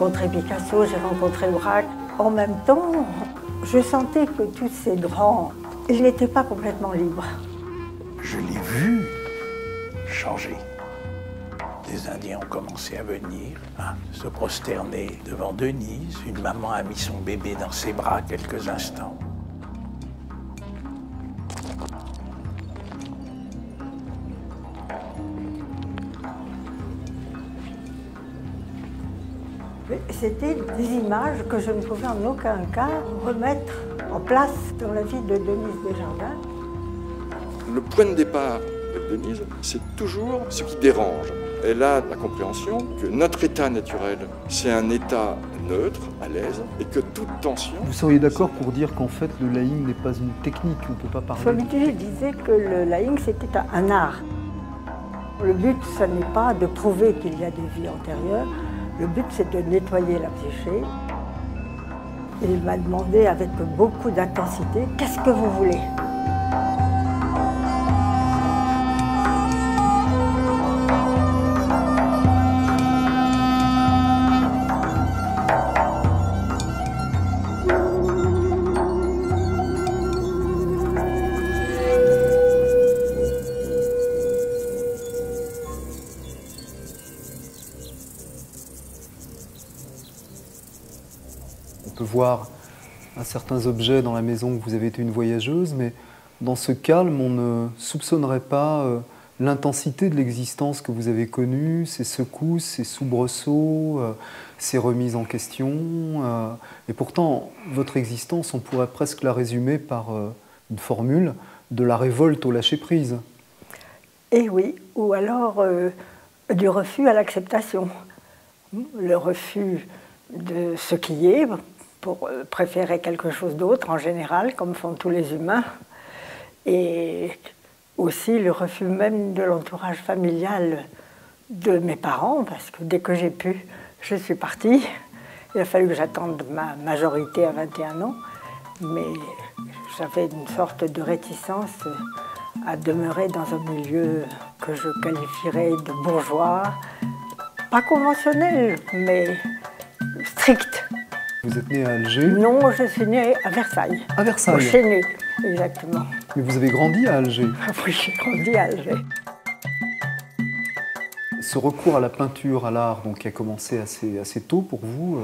rencontré Picasso, j'ai rencontré Braque. En même temps, je sentais que tous ces grands, ils n'étaient pas complètement libres. Je l'ai vu changer. Des Indiens ont commencé à venir, se prosterner devant Denise. Une maman a mis son bébé dans ses bras quelques instants. C'était des images que je ne pouvais en aucun cas remettre en place dans la vie de Denise Desjardins. Le point de départ de Denise, c'est toujours ce qui dérange. Elle a la compréhension que notre état naturel, c'est un état neutre, à l'aise, et que toute tension... Vous seriez d'accord pour dire qu'en fait, le laïng n'est pas une technique, on ne peut pas parler... Sommier disait que le laïng, c'était un art. Le but, ce n'est pas de prouver qu'il y a des vies antérieures, le but, c'est de nettoyer la psyché. Il m'a demandé avec beaucoup d'intensité, qu'est-ce que vous voulez ? On peut voir certains objets dans la maison que vous avez été une voyageuse, mais dans ce calme, on ne soupçonnerait pas l'intensité de l'existence que vous avez connue, ces secousses, ces soubresauts, ces remises en question. Et pourtant, votre existence, on pourrait presque la résumer par une formule de la révolte au lâcher-prise. Eh oui, ou alors du refus à l'acceptation. Le refus de ce qui est, pour préférer quelque chose d'autre en général, comme font tous les humains, et aussi le refus même de l'entourage familial de mes parents, parce que dès que j'ai pu, je suis partie. Il a fallu que j'attende ma majorité à 21 ans, mais j'avais une sorte de réticence à demeurer dans un milieu que je qualifierais de bourgeois, pas conventionnel, mais strict. Vous êtes née à Alger? Non, je suis née à Versailles. À Versailles? Au Chénet, exactement. Mais vous avez grandi à Alger? Oui, j'ai grandi à Alger. Ce recours à la peinture, à l'art, donc qui a commencé assez tôt pour vous,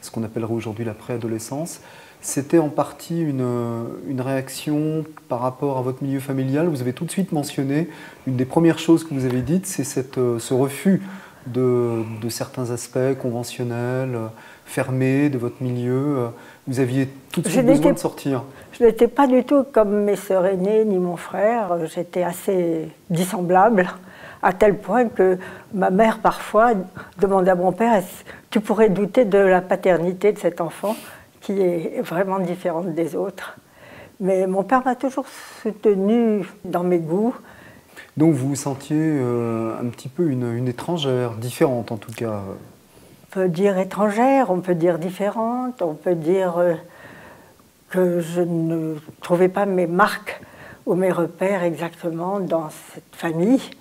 ce qu'on appellerait aujourd'hui la préadolescence, c'était en partie une réaction par rapport à votre milieu familial. Vous avez tout de suite mentionné, une des premières choses que vous avez dites, c'est ce refus de certains aspects conventionnels, fermés de votre milieu. Vous aviez tout de suite besoin de sortir. Je n'étais pas du tout comme mes sœurs aînées ni mon frère. J'étais assez dissemblable, à tel point que ma mère parfois demandait à mon père « Tu pourrais douter de la paternité de cet enfant qui est vraiment différente des autres ». Mais mon père m'a toujours soutenue dans mes goûts. Donc vous vous sentiez un petit peu une étrangère, différente en tout cas. On peut dire étrangère, on peut dire différente, on peut dire que je ne trouvais pas mes marques ou mes repères exactement dans cette famille,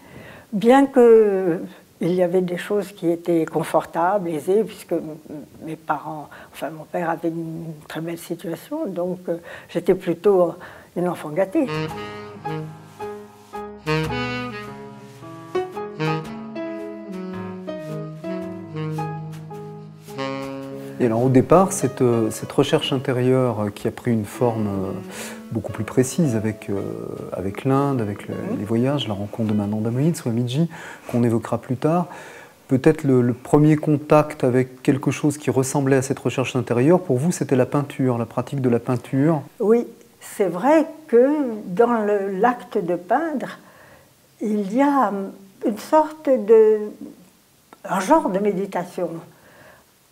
bien qu'il y avait des choses qui étaient confortables, aisées, puisque mes parents, enfin mon père avait une très belle situation, donc j'étais plutôt une enfant gâtée. Et alors au départ, cette recherche intérieure qui a pris une forme beaucoup plus précise avec l'Inde, avec les voyages, la rencontre de Mananda Moïse, Swamiji, qu'on évoquera plus tard, peut-être le premier contact avec quelque chose qui ressemblait à cette recherche intérieure, pour vous, c'était la peinture, la pratique de la peinture. Oui, c'est vrai que dans l'acte de peindre, il y a une sorte un genre de méditation.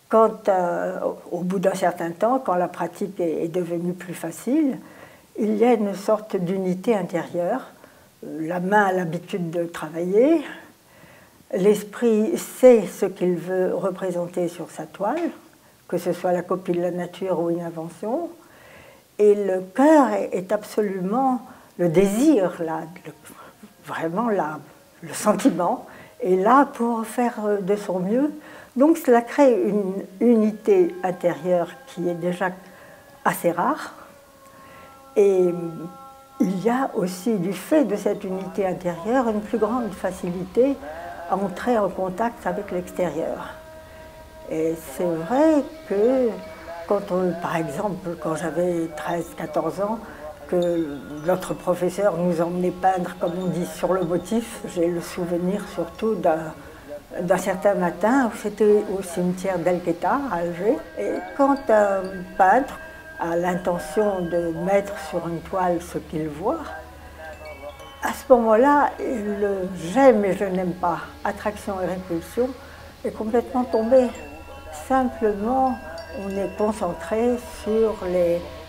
Quand, au bout d'un certain temps, quand la pratique est devenue plus facile, il y a une sorte d'unité intérieure. La main a l'habitude de travailler, l'esprit sait ce qu'il veut représenter sur sa toile, que ce soit la copie de la nature ou une invention, et le cœur est absolument le désir, vraiment le sentiment, est là pour faire de son mieux. Donc cela crée une unité intérieure qui est déjà assez rare. Et il y a aussi, du fait de cette unité intérieure, une plus grande facilité à entrer en contact avec l'extérieur. Et c'est vrai que, par exemple, quand j'avais 13-14 ans, que notre professeur nous emmenait peindre, comme on dit, sur le motif, j'ai le souvenir surtout d'un certain matin où c'était au cimetière d'El-Quetta, à Alger. Et quand un peintre a l'intention de mettre sur une toile ce qu'il voit, à ce moment-là, le j'aime et je n'aime pas, attraction et répulsion, est complètement tombé. Simplement, on est concentré sur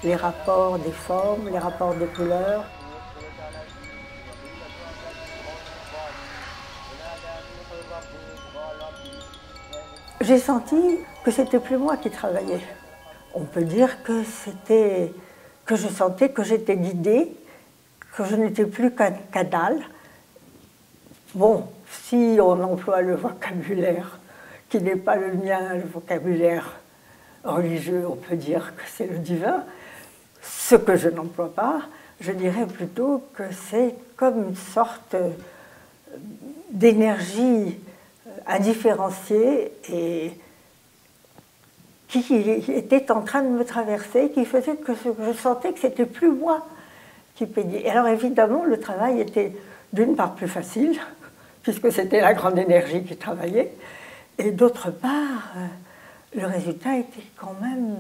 les rapports des formes, les rapports des couleurs. J'ai senti que c'était plus moi qui travaillais. On peut dire que je sentais que j'étais guidée, que je n'étais plus qu'un dalle. Bon, si on emploie le vocabulaire qui n'est pas le mien, le vocabulaire religieux, on peut dire que c'est le divin. Ce que je n'emploie pas, je dirais plutôt que c'est comme une sorte d'énergie indifférenciée et qui était en train de me traverser, qui faisait que je sentais que c'était plus moi qui peignais. Et alors évidemment, le travail était d'une part plus facile, puisque c'était la grande énergie qui travaillait, et d'autre part, le résultat était quand même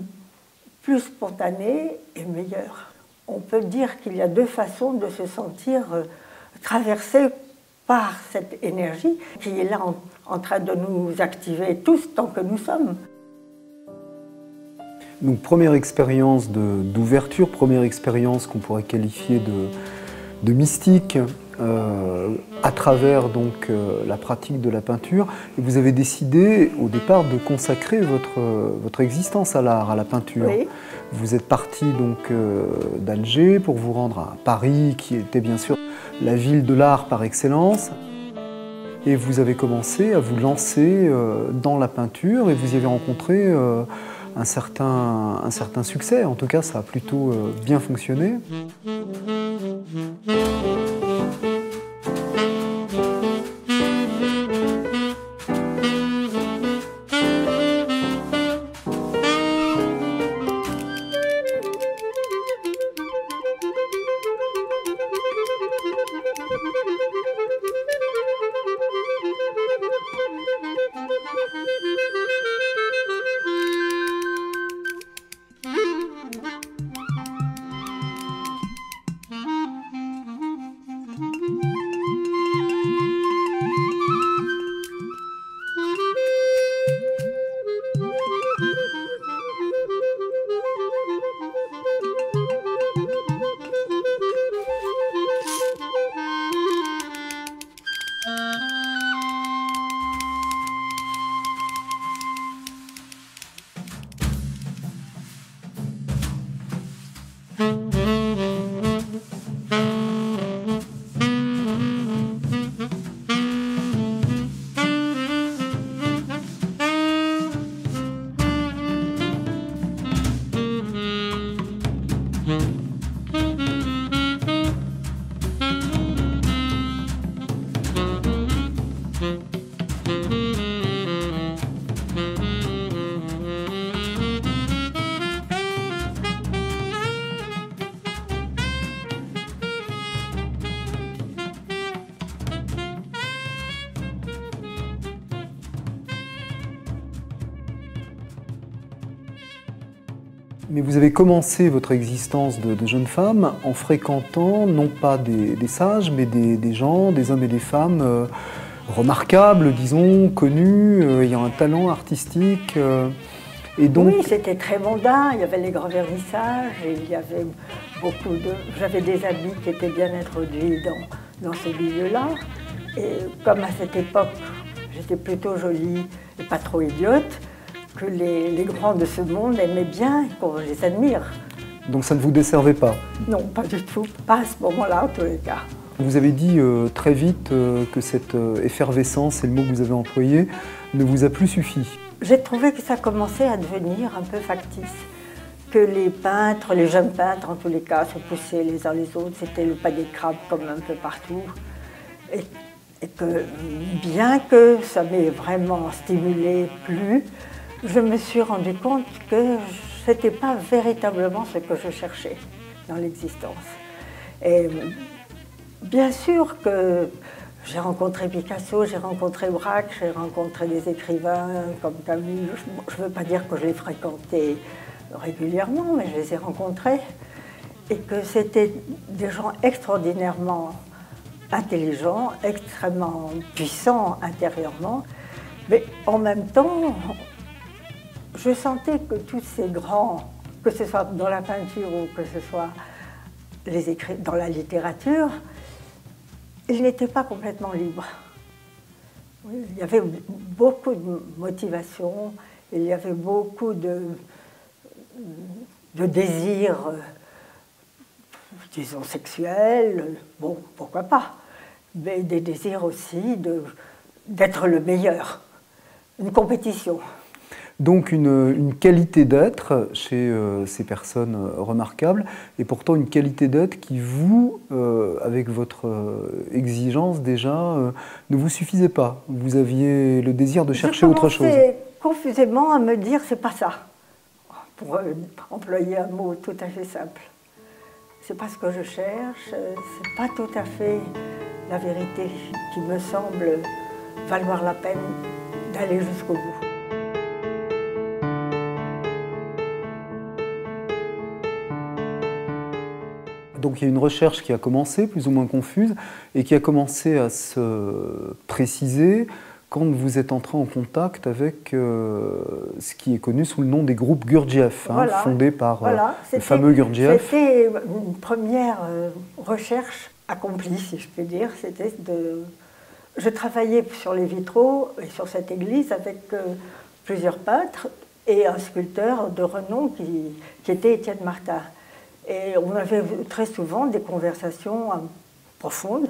plus spontané et meilleur. On peut dire qu'il y a deux façons de se sentir traversé par cette énergie qui est là en train de nous activer tous tant que nous sommes. Donc première expérience d'ouverture, première expérience qu'on pourrait qualifier de mystique à travers donc la pratique de la peinture. Et vous avez décidé au départ de consacrer votre existence à l'art, à la peinture. Oui. Vous êtes parti donc d'Alger pour vous rendre à Paris, qui était bien sûr la ville de l'art par excellence. Et vous avez commencé à vous lancer dans la peinture et vous y avez rencontré un certain succès. En tout cas, ça a plutôt bien fonctionné. Mais vous avez commencé votre existence de jeune femme en fréquentant non pas des sages, mais des gens, des hommes et des femmes remarquables, disons, connus, ayant un talent artistique. Et donc... Oui, c'était très mondain, il y avait les grands vernissages, et il y avait beaucoup de... J'avais des amis qui étaient bien introduits dans ce milieu-là. Et comme à cette époque, j'étais plutôt jolie et pas trop idiote, que les grands de ce monde aimaient bien et qu'on les admire. Donc ça ne vous desservait pas? Non, pas du tout. Pas à ce moment-là, en tous les cas. Vous avez dit très vite que cette effervescence, c'est le mot que vous avez employé, ne vous a plus suffi. J'ai trouvé que ça commençait à devenir un peu factice, que les peintres, les jeunes peintres en tous les cas, se poussaient les uns les autres, c'était le panier de crabe comme un peu partout. Et que bien que ça m'ait vraiment stimulé plus, je me suis rendu compte que ce n'était pas véritablement ce que je cherchais dans l'existence. Et bien sûr que j'ai rencontré Picasso, j'ai rencontré Braque, j'ai rencontré des écrivains comme Camus. Je ne veux pas dire que je les fréquentais régulièrement, mais je les ai rencontrés. Et que c'était des gens extraordinairement intelligents, extrêmement puissants intérieurement. Mais en même temps, je sentais que tous ces grands, que ce soit dans la peinture ou que ce soit dans la littérature, ils n'étaient pas complètement libres. Il y avait beaucoup de motivation, il y avait beaucoup de désirs, disons, sexuels, bon, pourquoi pas, mais des désirs aussi d'être le meilleur, une compétition. Donc une qualité d'être chez ces personnes remarquables, et pourtant une qualité d'être qui vous, avec votre exigence déjà, ne vous suffisait pas. Vous aviez le désir de chercher autre chose. Je commençais confusément à me dire c'est pas ça, pour employer un mot tout à fait simple. C'est pas ce que je cherche, c'est pas tout à fait la vérité qui me semble valoir la peine d'aller jusqu'au bout. Donc il y a une recherche qui a commencé, plus ou moins confuse, et qui a commencé à se préciser quand vous êtes entré en contact avec ce qui est connu sous le nom des groupes Gurdjieff, voilà, fondés par le fameux Gurdjieff. C'était une première recherche accomplie, si je peux dire. Je travaillais sur les vitraux et sur cette église avec plusieurs peintres et un sculpteur de renom qui était Étienne Martin. Et on avait très souvent des conversations profondes.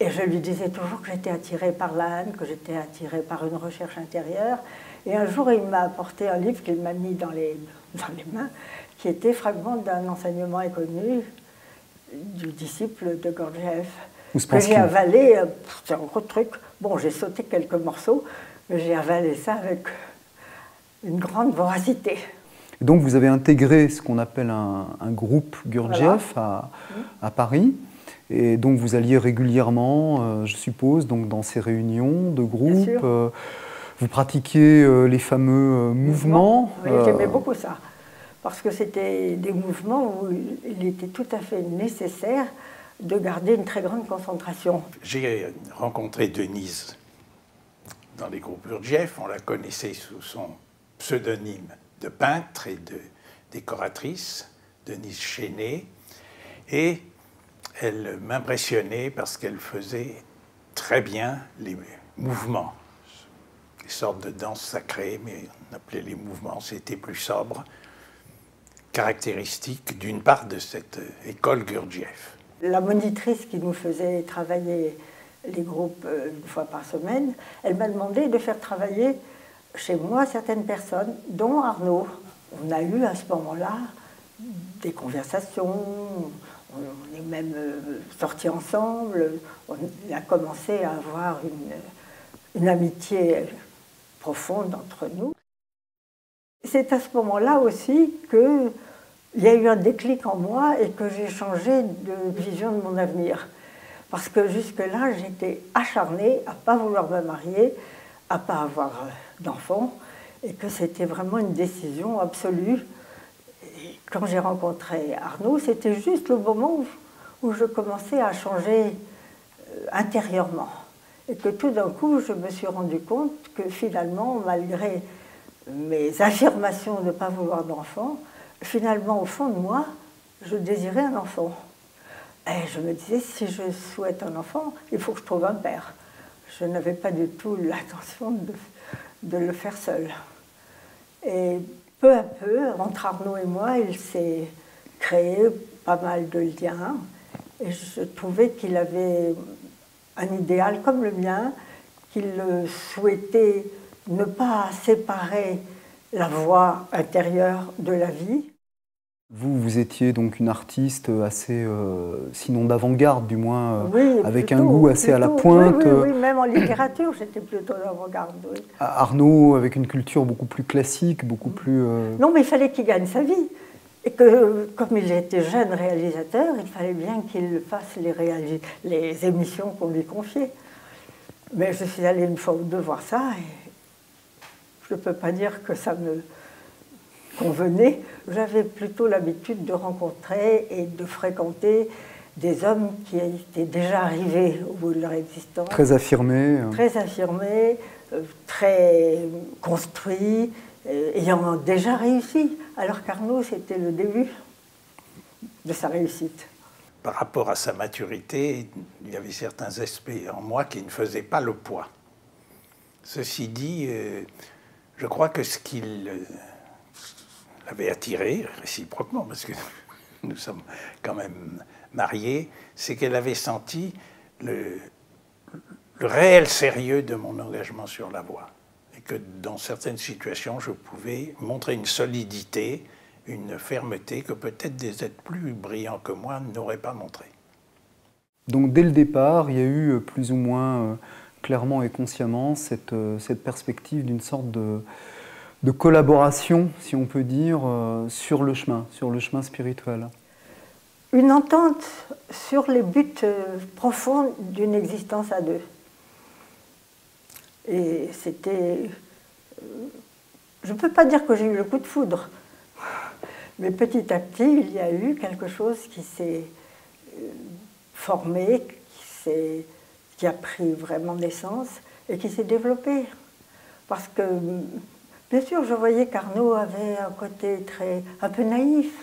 Et je lui disais toujours que j'étais attirée par l'âne, que j'étais attirée par une recherche intérieure. Et un jour, il m'a apporté un livre qu'il m'a mis dans les mains, qui était fragment d'un enseignement inconnu du disciple de Gurdjieff, que j'ai avalé. C'est un gros truc. Bon, j'ai sauté quelques morceaux, mais j'ai avalé ça avec une grande voracité. Donc vous avez intégré ce qu'on appelle un groupe Gurdjieff voilà. à Paris, et donc vous alliez régulièrement, je suppose, donc dans ces réunions de groupe. Vous pratiquiez les fameux mouvements. Oui, j'aimais beaucoup ça, parce que c'était des mouvements où il était tout à fait nécessaire de garder une très grande concentration. J'ai rencontré Denise dans les groupes Gurdjieff, on la connaissait sous son pseudonyme de peintre et de décoratrice, Denise Chénet, et elle m'impressionnait parce qu'elle faisait très bien les mouvements, des sortes de danse sacrée, mais on appelait les mouvements, c'était plus sobre, caractéristique d'une part de cette école Gurdjieff. La monitrice qui nous faisait travailler les groupes une fois par semaine, elle m'a demandé de faire travailler chez moi certaines personnes, dont Arnaud. On a eu à ce moment-là des conversations, on est même sortis ensemble, on a commencé à avoir une amitié profonde entre nous. C'est à ce moment-là aussi qu'il y a eu un déclic en moi et que j'ai changé de vision de mon avenir. Parce que jusque-là, j'étais acharnée à ne pas vouloir me marier, à ne pas avoir d'enfants, et que c'était vraiment une décision absolue. Et quand j'ai rencontré Arnaud, c'était juste le moment où je commençais à changer intérieurement. Et que tout d'un coup, je me suis rendu compte que finalement, malgré mes affirmations de ne pas vouloir d'enfants, finalement, au fond de moi, je désirais un enfant. Et je me disais, si je souhaite un enfant, il faut que je trouve un père. Je n'avais pas du tout l'intention de le faire seul. Et peu à peu, entre Arnaud et moi, il s'est créé pas mal de liens. Et je trouvais qu'il avait un idéal comme le mien, qu'il souhaitait ne pas séparer la voix intérieure de la vie. Vous étiez donc une artiste assez, sinon d'avant-garde, du moins, oui, avec plutôt, un goût assez à la plutôt, pointe. Oui, même en littérature, j'étais plutôt d'avant-garde. Oui. Arnaud, avec une culture beaucoup plus classique, beaucoup plus... Non, mais il fallait qu'il gagne sa vie. Et que, comme il était jeune réalisateur, il fallait bien qu'il fasse les émissions qu'on lui confiait. Mais je suis allée une fois ou deux voir ça, et je ne peux pas dire que ça me convenait. J'avais plutôt l'habitude de rencontrer et de fréquenter des hommes qui étaient déjà arrivés au bout de leur existence. Très affirmés. Très affirmés, très construits, ayant déjà réussi. Alors qu'Arnaud, c'était le début de sa réussite. Par rapport à sa maturité, il y avait certains aspects en moi qui ne faisaient pas le poids. Ceci dit, je crois que ce qu'il l'avait attiré, réciproquement, parce que nous sommes quand même mariés, c'est qu'elle avait senti le réel sérieux de mon engagement sur la voie. Et que dans certaines situations, je pouvais montrer une solidité, une fermeté que peut-être des êtres plus brillants que moi n'auraient pas montré. Donc dès le départ, il y a eu plus ou moins clairement et consciemment cette perspective d'une sorte de collaboration, si on peut dire, sur le chemin spirituel. Une entente sur les buts profonds d'une existence à deux. Et c'était... je ne peux pas dire que j'ai eu le coup de foudre, mais petit à petit, il y a eu quelque chose qui s'est formé, qui a pris vraiment naissance et qui s'est développé. Parce que, bien sûr, je voyais qu'Arnaud avait un côté un peu naïf,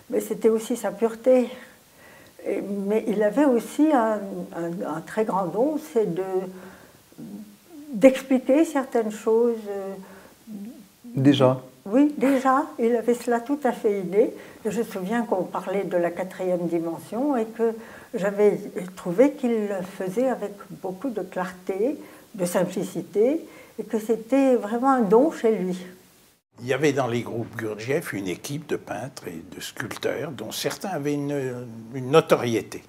mais c'était aussi sa pureté. Mais il avait aussi un très grand don, c'est d'expliquer certaines choses. Déjà? Oui, déjà, il avait cela tout à fait inné. Je me souviens qu'on parlait de la 4e dimension et que j'avais trouvé qu'il le faisait avec beaucoup de clarté, de simplicité, et que c'était vraiment un don chez lui. Il y avait dans les groupes Gurdjieff une équipe de peintres et de sculpteurs dont certains avaient une notoriété.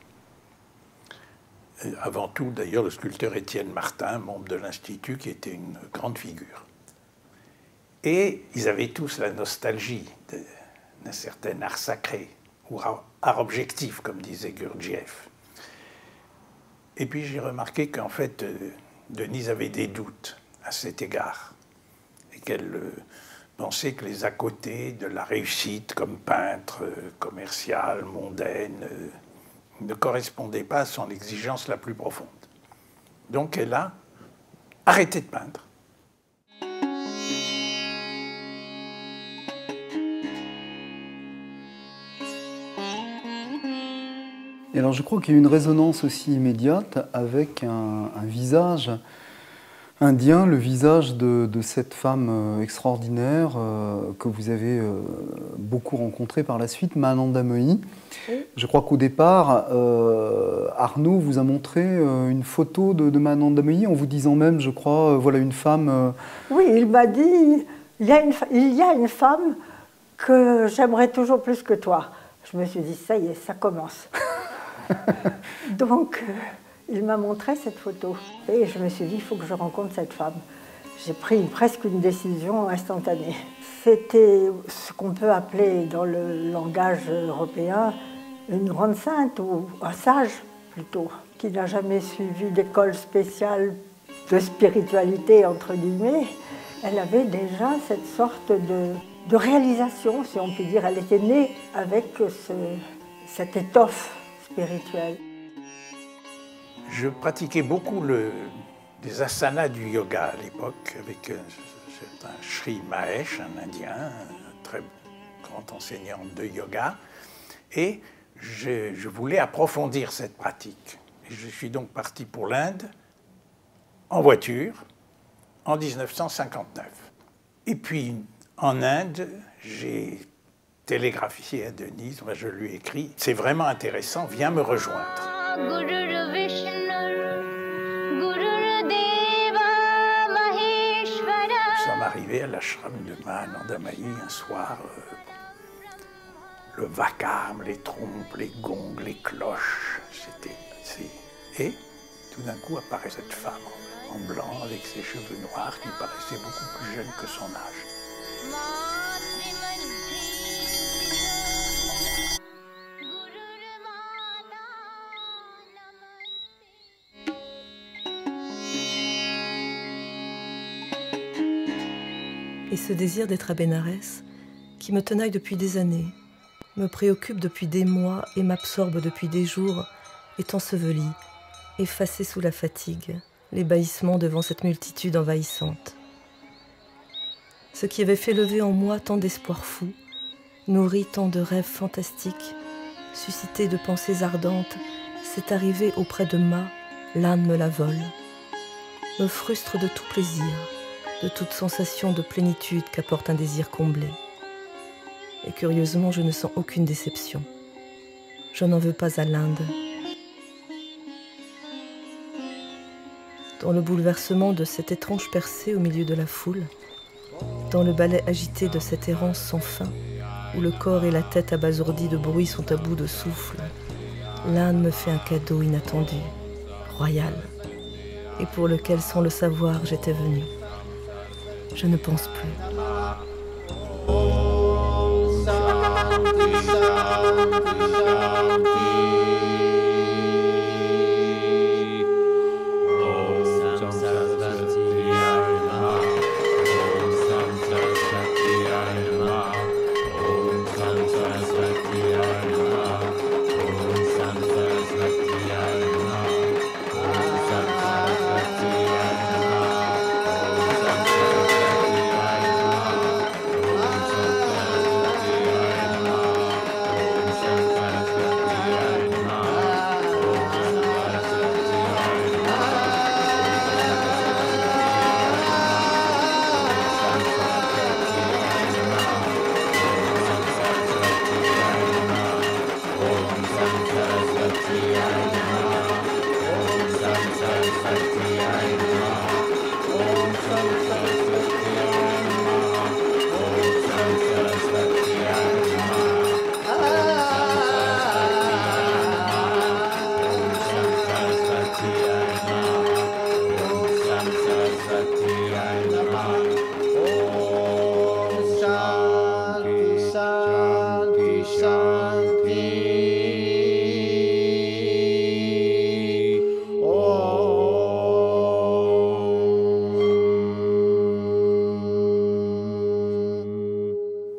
Avant tout, d'ailleurs, le sculpteur Étienne Martin, membre de l'Institut, qui était une grande figure. Et ils avaient tous la nostalgie d'un certain art sacré, ou art objectif, comme disait Gurdjieff. Et puis j'ai remarqué qu'en fait, Denise avait des doutes à cet égard, et qu'elle pensait que les à côté de la réussite comme peintre, commercial, mondaine, ne correspondaient pas à son exigence la plus profonde. Donc elle a arrêté de peindre. Et alors je crois qu'il y a une résonance aussi immédiate avec un visage indien, le visage de cette femme extraordinaire que vous avez beaucoup rencontrée par la suite, Mahananda Mohi. Oui. Je crois qu'au départ, Arnaud vous a montré une photo de Mahananda Mohi en vous disant même, je crois, voilà une femme... Oui, il m'a dit, il y a une femme que j'aimerais toujours plus que toi. Je me suis dit, ça y est, ça commence. Donc, il m'a montré cette photo. Et je me suis dit, il faut que je rencontre cette femme. J'ai pris presque une décision instantanée. C'était ce qu'on peut appeler, dans le langage européen, une grande sainte, ou un sage, plutôt, qui n'a jamais suivi d'école spéciale de spiritualité, entre guillemets. Elle avait déjà cette sorte de réalisation, si on peut dire. Elle était née avec cette étoffe spirituelle. Je pratiquais beaucoup des asanas du yoga à l'époque avec un Sri Mahesh, un Indien, un très grand enseignant de yoga, et je voulais approfondir cette pratique. Et je suis donc parti pour l'Inde en voiture en 1959. Et puis en Inde, j'ai télégraphié à Denise, moi je lui ai écrit, c'est vraiment intéressant, viens me rejoindre. Nous sommes arrivés à l'ashram de Mahanandamayi un soir, le vacarme, les trompes, les gongs, les cloches, et tout d'un coup apparaît cette femme en blanc avec ses cheveux noirs qui paraissaient beaucoup plus jeune que son âge. Et ce désir d'être à Bénarès, qui me tenaille depuis des années, me préoccupe depuis des mois et m'absorbe depuis des jours, est enseveli, effacé sous la fatigue, l'ébahissement devant cette multitude envahissante. Ce qui avait fait lever en moi tant d'espoirs fous, nourri tant de rêves fantastiques, suscité de pensées ardentes, s'est arrivé auprès de l'âne me la vole, me frustre de tout plaisir, de toute sensation de plénitude qu'apporte un désir comblé. Et curieusement, je ne sens aucune déception. Je n'en veux pas à l'Inde. Dans le bouleversement de cette étrange percée au milieu de la foule, dans le ballet agité de cette errance sans fin, où le corps et la tête abasourdis de bruit sont à bout de souffle, l'Inde me fait un cadeau inattendu, royal, et pour lequel, sans le savoir, j'étais venue. Je ne pense plus.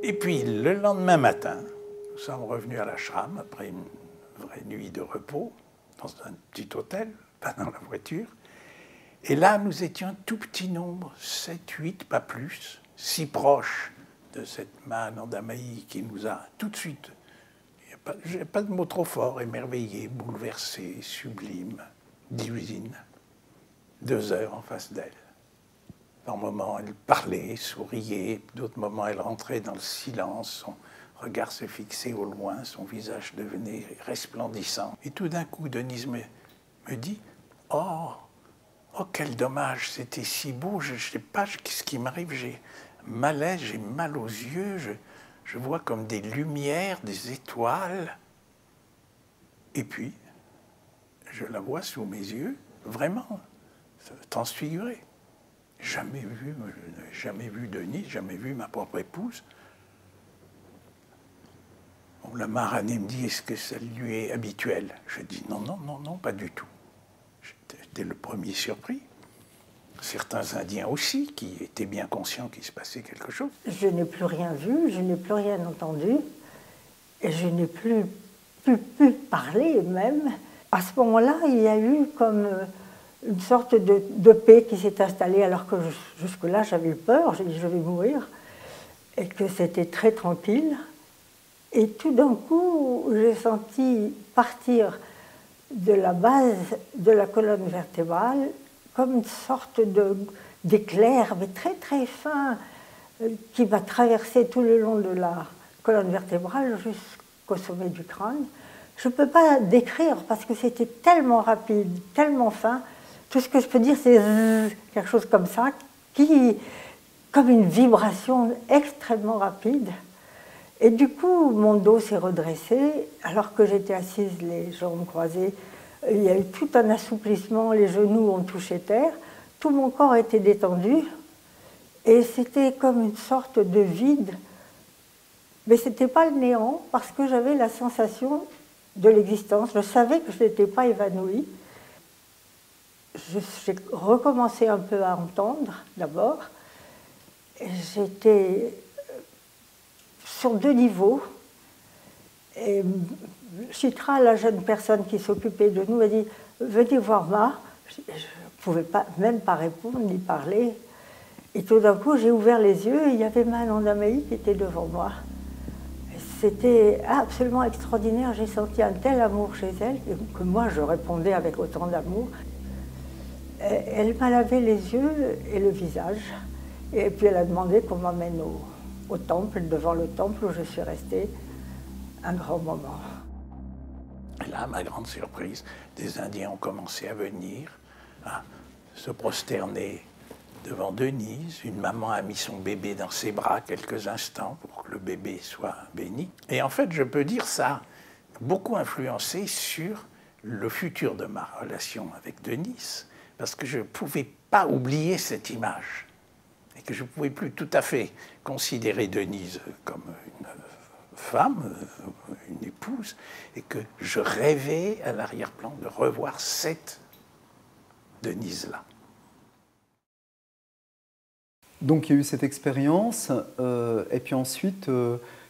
Et puis, le lendemain matin, nous sommes revenus à l'ashram après une vraie nuit de repos, dans un petit hôtel, pas dans la voiture. Et là, nous étions un tout petit nombre, 7, 8, pas plus, si proches de cette Mahanandamayi qui nous a tout de suite, il n'y a pas de mot trop fort, émerveillé, bouleversé, sublime, divine. 2 heures en face d'elle. Par moments, elle parlait, souriait, d'autres moments, elle rentrait dans le silence, son regard se fixait au loin, son visage devenait resplendissant. Et tout d'un coup, Denise me dit « Oh, quel dommage, c'était si beau, je ne sais pas ce qui m'arrive, j'ai malaise, j'ai mal aux yeux, je vois comme des lumières, des étoiles. » Et puis, je la vois sous mes yeux, vraiment, transfigurée. Jamais vu Denise, jamais vu ma propre épouse. Bon, la Maharanée me dit, est-ce que ça lui est habituel? Je dis non, pas du tout. J'étais le premier surpris. Certains Indiens aussi, qui étaient bien conscients qu'il se passait quelque chose. Je n'ai plus rien vu, je n'ai plus rien entendu, et je n'ai plus pu parler même. À ce moment-là, il y a eu comme une sorte de paix qui s'est installée, alors que jusque-là, j'avais peur, j'ai dit je vais mourir, et que c'était très tranquille. Et tout d'un coup, j'ai senti partir de la base de la colonne vertébrale comme une sorte d'éclair, mais très très fin, qui va traverser tout le long de la colonne vertébrale jusqu'au sommet du crâne. Je ne peux pas décrire parce que c'était tellement rapide, tellement fin. Tout ce que je peux dire, c'est quelque chose comme ça, comme une vibration extrêmement rapide. Et du coup, mon dos s'est redressé, alors que j'étais assise, les jambes croisées. Il y a eu tout un assouplissement, les genoux ont touché terre, tout mon corps était détendu, et c'était comme une sorte de vide. Mais ce n'était pas le néant, parce que j'avais la sensation de l'existence. Je savais que je n'étais pas évanouie. J'ai recommencé un peu à entendre, d'abord. J'étais sur 2 niveaux. Et Chitra, la jeune personne qui s'occupait de nous, a dit « Venez voir moi ». Je ne pouvais même pas répondre ni parler. Et tout d'un coup, j'ai ouvert les yeux et il y avait Mahanandamayi qui était devant moi. C'était absolument extraordinaire. J'ai senti un tel amour chez elle que moi, je répondais avec autant d'amour. Elle m'a lavé les yeux et le visage. Et puis elle a demandé qu'on m'emmène au temple, devant le temple où je suis restée un grand moment. Et là, ma grande surprise, des Indiens ont commencé à venir, se prosterner devant Denise. Une maman a mis son bébé dans ses bras quelques instants pour que le bébé soit béni. Et en fait, je peux dire ça a beaucoup influencé sur le futur de ma relation avec Denise, parce que je ne pouvais pas oublier cette image et que je ne pouvais plus tout à fait considérer Denise comme une femme, une épouse, et que je rêvais à l'arrière-plan de revoir cette Denise-là. Donc il y a eu cette expérience, et puis ensuite,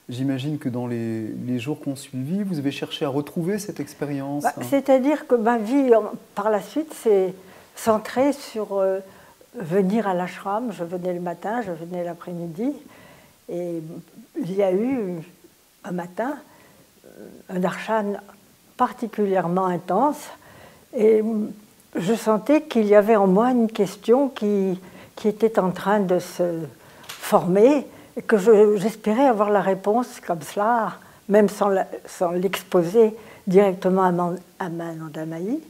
j'imagine que dans les jours qui ont suivi, vous avez cherché à retrouver cette expérience. C'est-à-dire que ma vie, par la suite, s'est centrée sur venir à l'ashram. Je venais le matin, je venais l'après-midi, et il y a eu un matin un darshan particulièrement intense, et je sentais qu'il y avait en moi une question qui était en train de se former, et que j'espérais avoir la réponse comme cela, même sans l'exposer directement à Mahanandamayi.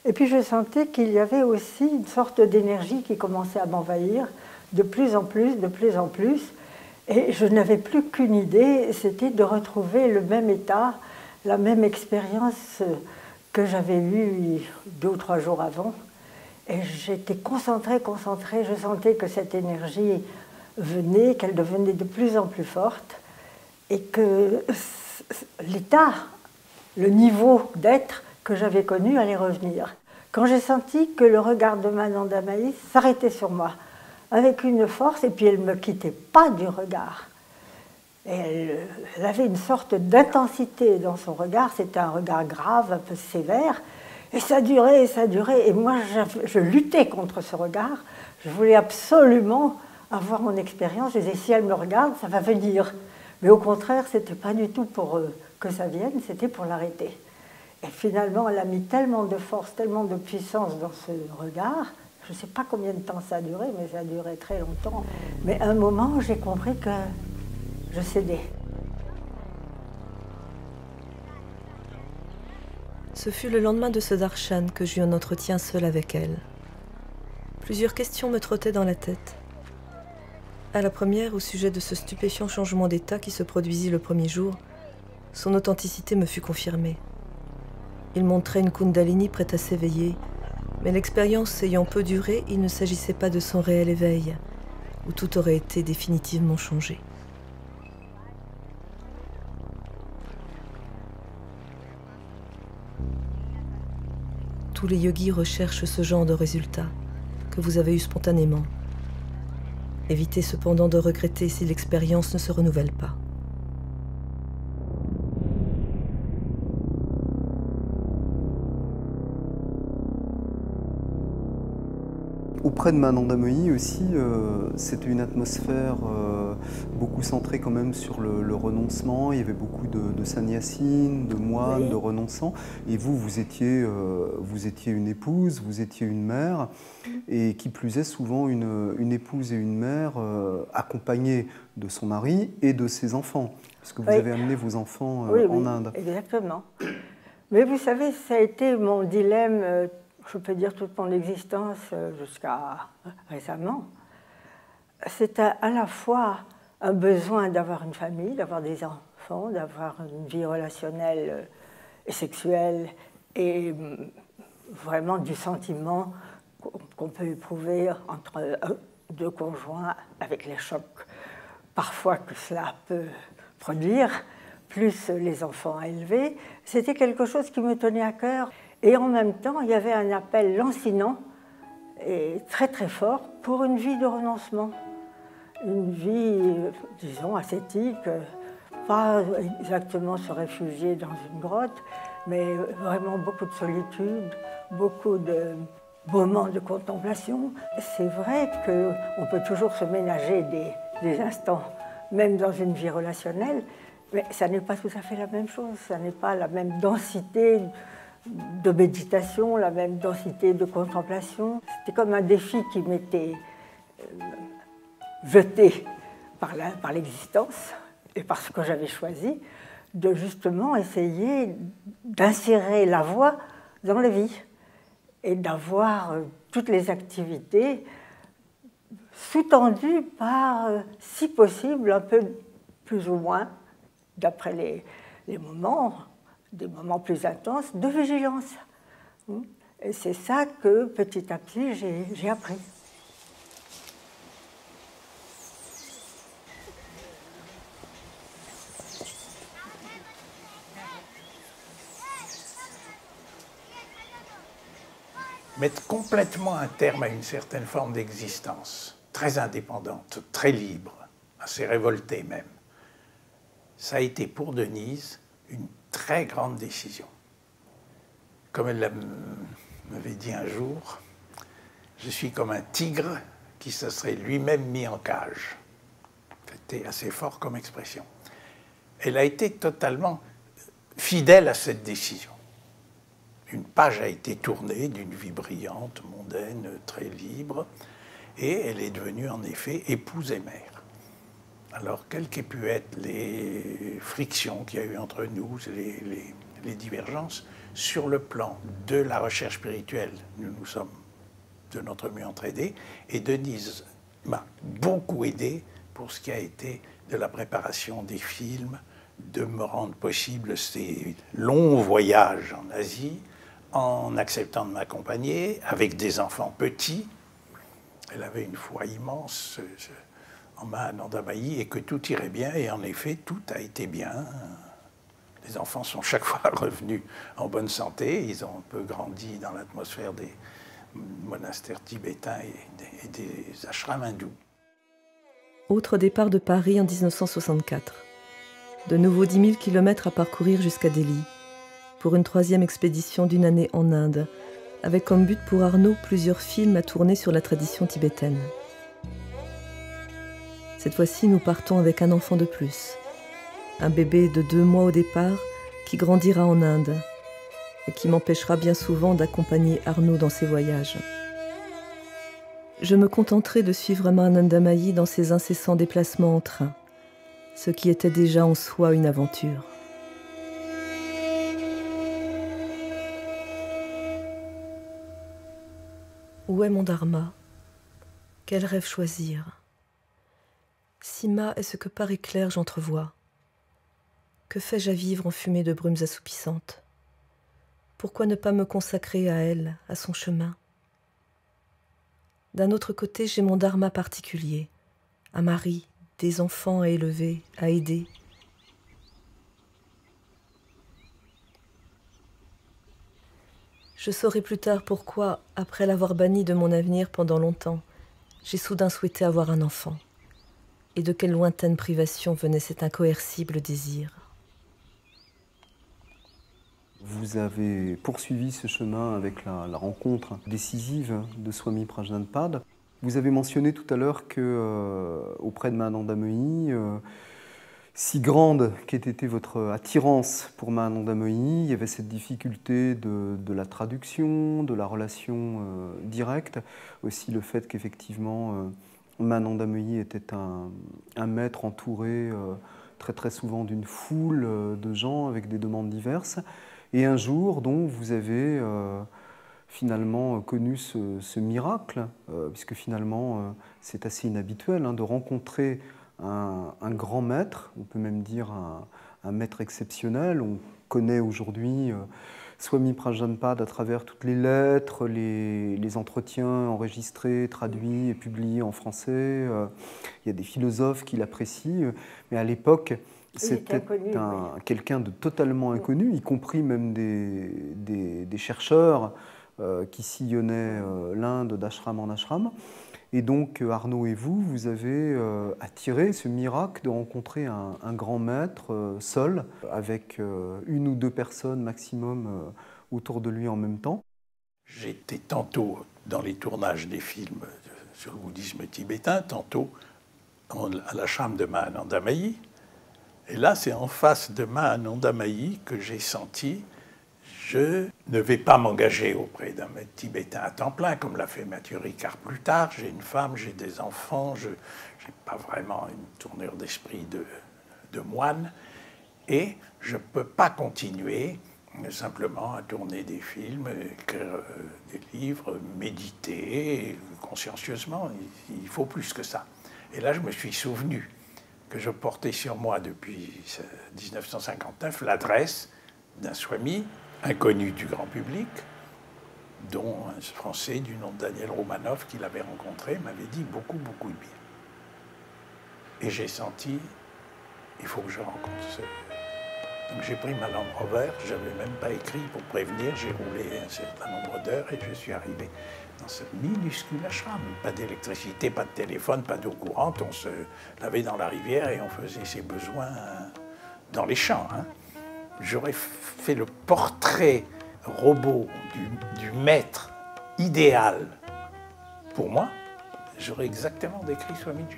Et puis je sentais qu'il y avait aussi une sorte d'énergie qui commençait à m'envahir de plus en plus, de plus en plus. Et je n'avais plus qu'une idée, c'était de retrouver le même état, la même expérience que j'avais eue 2 ou 3 jours avant. Et j'étais concentrée, je sentais que cette énergie venait, qu'elle devenait de plus en plus forte, et que l'état, le niveau d'être que j'avais connu allait revenir. Quand j'ai senti que le regard de Mahanandamayi s'arrêtait sur moi, avec une force, et puis elle ne me quittait pas du regard. Et elle avait une sorte d'intensité dans son regard, c'était un regard grave, un peu sévère, et ça durait, et moi je luttais contre ce regard, je voulais absolument avoir mon expérience, je disais si elle me regarde, ça va venir. Mais au contraire, ce n'était pas du tout pour que ça vienne, c'était pour l'arrêter. Et finalement, elle a mis tellement de force, tellement de puissance dans ce regard. Je ne sais pas combien de temps ça a duré, mais ça a duré très longtemps. Mais à un moment, j'ai compris que je cédais. Ce fut le lendemain de ce darshan que j'eus un entretien seul avec elle. Plusieurs questions me trottaient dans la tête. À la première, au sujet de ce stupéfiant changement d'état qui se produisit le premier jour, son authenticité me fut confirmée. Il montrait une Kundalini prête à s'éveiller, mais l'expérience ayant peu duré, il ne s'agissait pas de son réel éveil, où tout aurait été définitivement changé. Tous les yogis recherchent ce genre de résultat que vous avez eu spontanément. Évitez cependant de regretter si l'expérience ne se renouvelle pas. Auprès de Mananda Mohi aussi, c'était une atmosphère beaucoup centrée quand même sur le renoncement. Il y avait beaucoup de sannyasin, de moines, Oui. de renonçants. Et vous, vous étiez une épouse, vous étiez une mère, et qui plus est souvent une épouse et une mère accompagnée de son mari et de ses enfants, puisque vous avez amené vos enfants en Inde. Exactement. Mais vous savez, ça a été mon dilemme, je peux dire toute mon existence jusqu'à récemment. C'est à la fois un besoin d'avoir une famille, d'avoir des enfants, d'avoir une vie relationnelle et sexuelle, et vraiment du sentiment qu'on peut éprouver entre deux conjoints avec les chocs parfois que cela peut produire, plus les enfants à élever. C'était quelque chose qui me tenait à cœur. Et en même temps, il y avait un appel lancinant et très très fort pour une vie de renoncement. Une vie, disons, ascétique, pas exactement se réfugier dans une grotte, mais vraiment beaucoup de solitude, beaucoup de moments de contemplation. C'est vrai qu'on peut toujours se ménager des instants, même dans une vie relationnelle, mais ça n'est pas tout à fait la même chose, ça n'est pas la même densité de méditation, la même densité de contemplation. C'était comme un défi qui m'était jeté par l'existence et par ce que j'avais choisi, de justement essayer d'insérer la voix dans la vie et d'avoir toutes les activités sous-tendues par, si possible, un peu plus ou moins, d'après les moments, des moments plus intenses, de vigilance. Et c'est ça que, petit à petit, j'ai appris. Mettre complètement un terme à une certaine forme d'existence, très indépendante, très libre, assez révoltée même. Ça a été pour Denise une très grande décision. Comme elle m'avait dit un jour, je suis comme un tigre qui se serait lui-même mis en cage. C'était assez fort comme expression. Elle a été totalement fidèle à cette décision. Une page a été tournée d'une vie brillante, mondaine, très libre, et elle est devenue en effet épouse et mère. Alors, quelles qu'aient pu être les frictions qu'il y a eu entre nous, les divergences, sur le plan de la recherche spirituelle, nous sommes de notre mieux entraînés, et Denise m'a beaucoup aidé pour ce qui a été de la préparation des films, de me rendre possible ces longs voyages en Asie, en acceptant de m'accompagner, avec des enfants petits. Elle avait une foi immense en Mananda Mohi, et que tout irait bien, et en effet, tout a été bien. Les enfants sont chaque fois revenus en bonne santé, ils ont un peu grandi dans l'atmosphère des monastères tibétains et des ashrams hindous. Autre départ de Paris en 1964. De nouveau 10 000 kilomètres à parcourir jusqu'à Delhi, pour une 3e expédition d'une année en Inde, avec comme but pour Arnaud plusieurs films à tourner sur la tradition tibétaine. Cette fois-ci, nous partons avec un enfant de plus, un bébé de 2 mois au départ qui grandira en Inde et qui m'empêchera bien souvent d'accompagner Arnaud dans ses voyages. Je me contenterai de suivre Mananda Mohi dans ses incessants déplacements en train, ce qui était déjà en soi une aventure. Où est mon dharma? Quel rêve choisir? Sima est ce que par éclair j'entrevois. Que fais-je à vivre en fumée de brumes assoupissantes? Pourquoi ne pas me consacrer à elle, à son chemin? D'un autre côté, j'ai mon dharma particulier, un mari, des enfants à élever, à aider. Je saurai plus tard pourquoi, après l'avoir banni de mon avenir pendant longtemps, j'ai soudain souhaité avoir un enfant. Et de quelle lointaine privation venait cet incoercible désir. Vous avez poursuivi ce chemin avec la rencontre décisive de Swami Prajnanpad. Vous avez mentionné tout à l'heure que auprès de Mahananda Mohi, si grande qu'ait été votre attirance pour Mahananda Mohi, il y avait cette difficulté de la traduction, de la relation directe, aussi le fait qu'effectivement Mahananda Mohi était un maître entouré très souvent d'une foule de gens avec des demandes diverses. Et un jour, donc, vous avez finalement connu ce miracle, puisque finalement c'est assez inhabituel de rencontrer un grand maître, on peut même dire un maître exceptionnel. On connaît aujourd'hui Swami Prajnanpad à travers toutes les lettres, les entretiens enregistrés, traduits et publiés en français. Il y a des philosophes qui l'apprécient, mais à l'époque, c'était quelqu'un de totalement inconnu, y compris même des chercheurs qui sillonnaient l'Inde d'ashram en ashram. Et donc Arnaud et vous avez attiré ce miracle de rencontrer un grand maître seul, avec une ou deux personnes maximum autour de lui en même temps. J'étais tantôt dans les tournages des films sur le bouddhisme tibétain, tantôt à l'ashram de Mahananda Mahi. Et là, c'est en face de Mahananda Mahi que j'ai senti je ne vais pas m'engager auprès d'un maître tibétain à temps plein, comme l'a fait Mathieu Ricard plus tard. J'ai une femme, j'ai des enfants, je n'ai pas vraiment une tournure d'esprit de moine. Et je ne peux pas continuer simplement à tourner des films, écrire des livres, méditer consciencieusement. Il faut plus que ça. Et là, je me suis souvenu que je portais sur moi depuis 1959 l'adresse d'un swami inconnu du grand public, dont un Français du nom de Daniel Romanov, qui l'avait rencontré, m'avait dit beaucoup de bien. Et j'ai senti, il faut que je rencontre ce... Donc j'ai pris ma Land Rover, je n'avais même pas écrit pour prévenir, j'ai roulé un certain nombre d'heures et je suis arrivé dans ce minuscule ashram. Pas d'électricité, pas de téléphone, pas d'eau courante, on se lavait dans la rivière et on faisait ses besoins dans les champs. J'aurais fait le portrait robot du maître idéal pour moi, j'aurais exactement décrit Swamiji.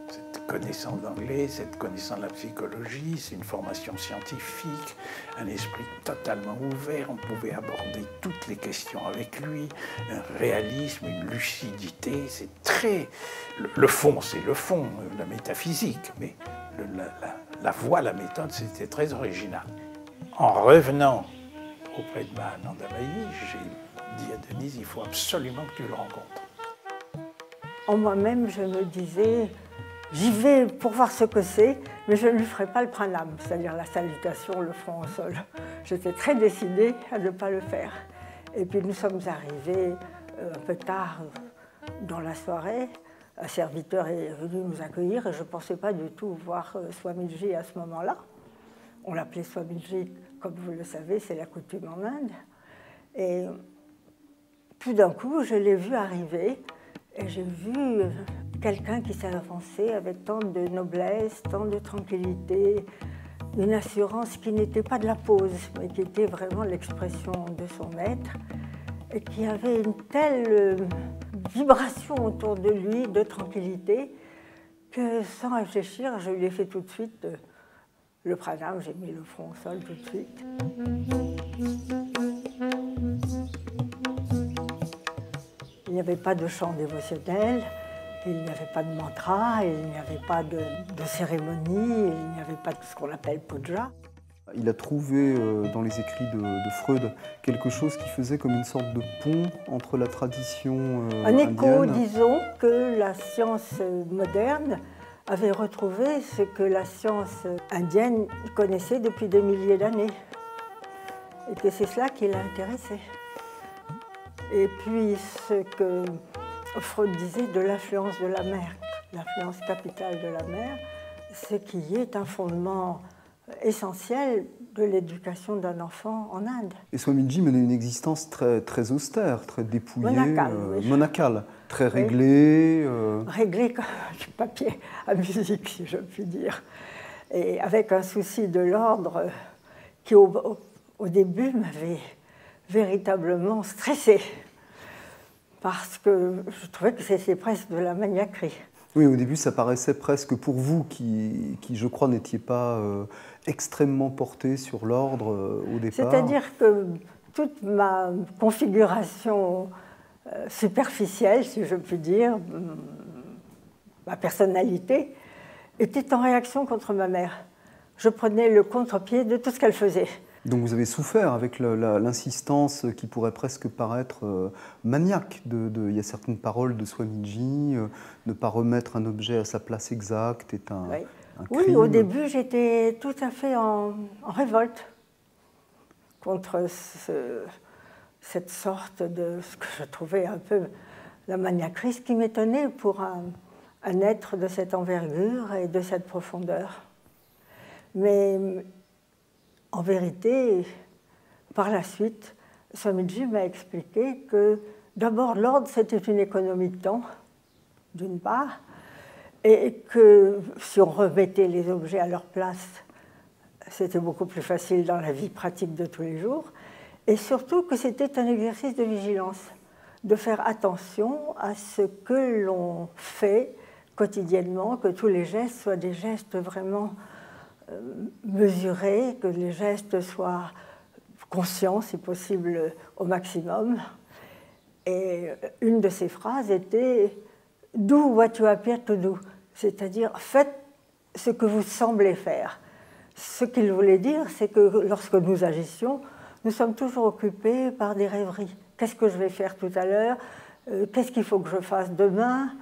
Cette connaissance d'anglais, cette connaissance de la psychologie, c'est une formation scientifique, un esprit totalement ouvert, on pouvait aborder toutes les questions avec lui, un réalisme, une lucidité, c'est très... Le fond, c'est le fond, la métaphysique, mais la voie, la méthode, c'était très original. En revenant auprès de Mahananda Mahi, j'ai dit à Denise, il faut absolument que tu le rencontres. En moi-même, je me disais, j'y vais pour voir ce que c'est, mais je ne lui ferai pas le pranam, c'est-à-dire la salutation, le front au sol. J'étais très décidée à ne pas le faire. Et puis nous sommes arrivés un peu tard dans la soirée. Un serviteur est venu nous accueillir et je ne pensais pas du tout voir Swamiji à ce moment-là. On l'appelait Swamiji, comme vous le savez, c'est la coutume en Inde. Et tout d'un coup, je l'ai vu arriver et j'ai vu quelqu'un qui s'est avancé avec tant de noblesse, tant de tranquillité, une assurance qui n'était pas de la pose, mais qui était vraiment l'expression de son être, et qui avait une telle vibration autour de lui, de tranquillité, que sans réfléchir, je lui ai fait tout de suite le pranam, j'ai mis le front au sol tout de suite. Il n'y avait pas de chant dévotionnel, il n'y avait pas de mantra, il n'y avait pas de cérémonie, il n'y avait pas de ce qu'on appelle puja. Il a trouvé dans les écrits de Freud quelque chose qui faisait comme une sorte de pont entre la tradition un écho, indienne. disons, que la science moderne avait retrouvé ce que la science indienne connaissait depuis des milliers d'années. Et que c'est cela qui l'a intéressé. Et puis ce que Freud disait de l'influence de la mère, l'influence capitale de la mère, ce qui est un fondement essentiel de l'éducation d'un enfant en Inde. Et Swamiji menait une existence très austère, très dépouillée, monacale, très réglée. Réglée comme du papier à musique, si je puis dire. Et avec un souci de l'ordre qui au début m'avait véritablement stressée, parce que je trouvais que c'était presque de la maniaquerie. Oui, au début, ça paraissait presque pour vous, qui je crois, n'étiez pas extrêmement porté sur l'ordre au départ. C'est-à-dire que toute ma configuration superficielle, si je puis dire, ma personnalité, était en réaction contre ma mère. Je prenais le contre-pied de tout ce qu'elle faisait. Donc vous avez souffert avec l'insistance qui pourrait presque paraître maniaque. Il y a certaines paroles de Swamiji, ne pas remettre un objet à sa place exacte est un crime. Oui, au début j'étais tout à fait en révolte contre cette sorte de ce que je trouvais un peu la maniaquerie, ce qui m'étonnait pour un être de cette envergure et de cette profondeur. Mais en vérité, par la suite, Swamiji m'a expliqué que d'abord l'ordre c'était une économie de temps, d'une part, et que si on remettait les objets à leur place, c'était beaucoup plus facile dans la vie pratique de tous les jours, et surtout que c'était un exercice de vigilance, de faire attention à ce que l'on fait quotidiennement, que tous les gestes soient des gestes vraiment mesurés, que les gestes soient conscients, si possible, au maximum. Et une de ces phrases était « Do what you appear to do », c'est-à-dire « faites ce que vous semblez faire ». Ce qu'il voulait dire, c'est que lorsque nous agissions, nous sommes toujours occupés par des rêveries. Qu'est-ce que je vais faire tout à l'heure? Qu'est-ce qu'il faut que je fasse demain?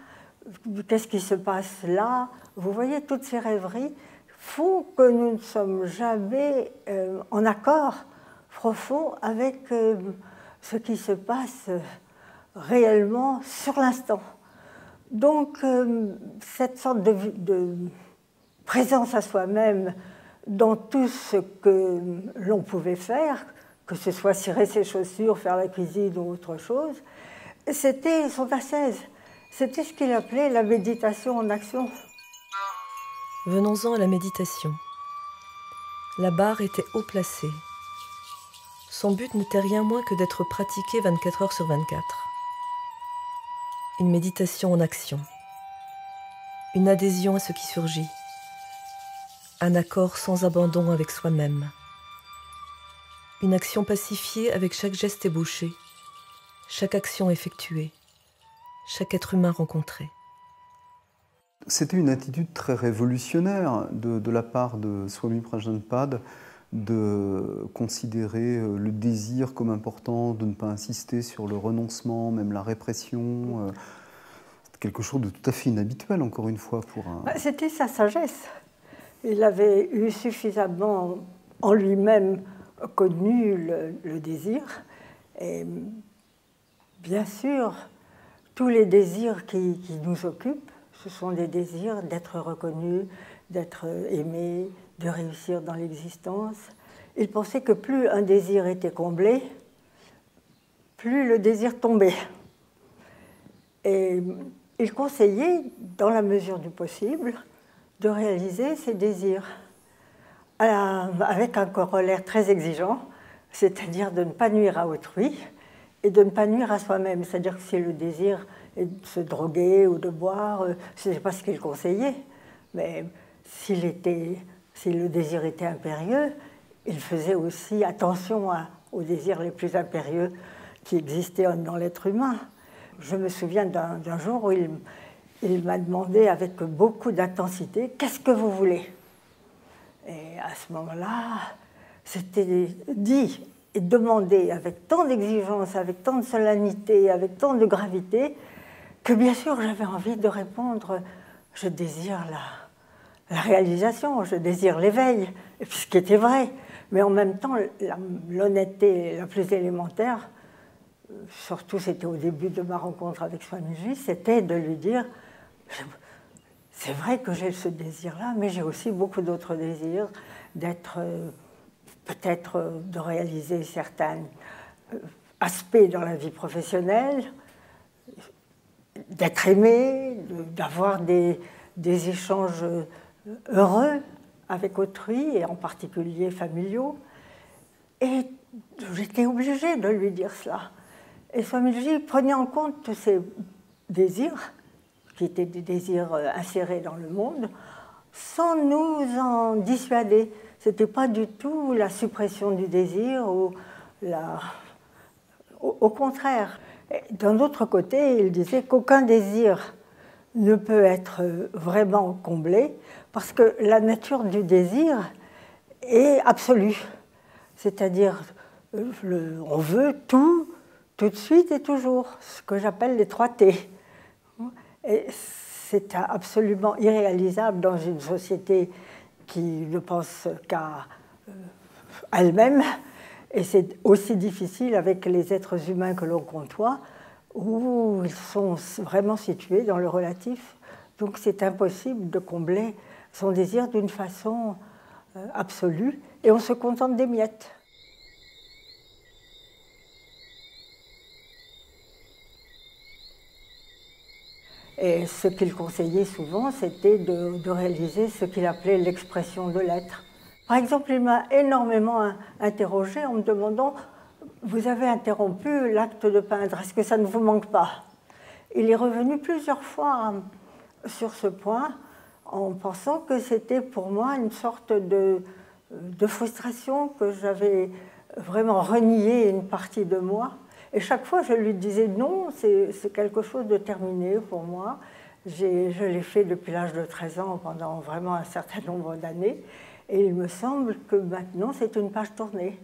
Qu'est-ce qui se passe là? Vous voyez, toutes ces rêveries font que nous ne sommes jamais en accord profond avec ce qui se passe réellement sur l'instant. Donc, cette sorte de présence à soi-même dans tout ce que l'on pouvait faire, que ce soit cirer ses chaussures, faire la cuisine ou autre chose, c'était son ascèse. C'était ce qu'il appelait la méditation en action. Venons-en à la méditation. La barre était haut placée. Son but n'était rien moins que d'être pratiquée 24 heures sur 24. Une méditation en action. Une adhésion à ce qui surgit. Un accord sans abandon avec soi-même. Une action pacifiée avec chaque geste ébauché, chaque action effectuée, chaque être humain rencontré. C'était une attitude très révolutionnaire de la part de Swami Prajnapada de considérer le désir comme important, de ne pas insister sur le renoncement, même la répression. C'était quelque chose de tout à fait inhabituel, encore une fois, pour un... C'était sa sagesse. Il avait eu suffisamment en lui-même connu le désir. Et bien sûr, tous les désirs qui nous occupent, ce sont des désirs d'être reconnu, d'être aimé, de réussir dans l'existence. Il pensait que plus un désir était comblé, plus le désir tombait. Et il conseillait, dans la mesure du possible, de réaliser ses désirs, avec un corollaire très exigeant, c'est-à-dire de ne pas nuire à autrui et de ne pas nuire à soi-même. C'est-à-dire que si le désir est de se droguer ou de boire, ce n'est pas ce qu'il conseillait, mais si le désir était impérieux, il faisait aussi attention aux désirs les plus impérieux qui existaient dans l'être humain. Je me souviens d'un jour où il m'a demandé avec beaucoup d'intensité « Qu'est-ce que vous voulez ?» Et à ce moment-là, c'était dit et demandé avec tant d'exigence, avec tant de solennité, avec tant de gravité, que bien sûr j'avais envie de répondre « Je désire la réalisation, je désire l'éveil », ce qui était vrai. Mais en même temps, l'honnêteté la plus élémentaire, surtout c'était au début de ma rencontre avec Swamiji, c'était de lui dire « C'est vrai que j'ai ce désir-là, mais j'ai aussi beaucoup d'autres désirs, d'être, peut-être de réaliser certains aspects dans la vie professionnelle, d'être aimé, d'avoir des échanges heureux avec autrui, et en particulier familiaux. Et j'étais obligée de lui dire cela. Et Swamiji prenait en compte tous ces désirs, qui étaient des désirs insérés dans le monde, sans nous en dissuader. Ce n'était pas du tout la suppression du désir, ou au contraire. D'un autre côté, il disait qu'aucun désir ne peut être vraiment comblé, parce que la nature du désir est absolue. C'est-à-dire, on veut tout de suite et toujours, ce que j'appelle les 3 T. Et c'est absolument irréalisable dans une société qui ne pense qu'à elle-même, et c'est aussi difficile avec les êtres humains que l'on côtoie, où ils sont vraiment situés dans le relatif. Donc c'est impossible de combler son désir d'une façon absolue, et on se contente des miettes. Et ce qu'il conseillait souvent, c'était de réaliser ce qu'il appelait l'expression de l'être. Par exemple, il m'a énormément interrogée en me demandant « Vous avez interrompu l'acte de peindre, est-ce que ça ne vous manque pas ?» Il est revenu plusieurs fois sur ce point en pensant que c'était pour moi une sorte de frustration, que j'avais vraiment renié une partie de moi. Et chaque fois, je lui disais non, c'est quelque chose de terminé pour moi. Je l'ai fait depuis l'âge de 13 ans, pendant vraiment un certain nombre d'années. Et il me semble que maintenant, c'est une page tournée.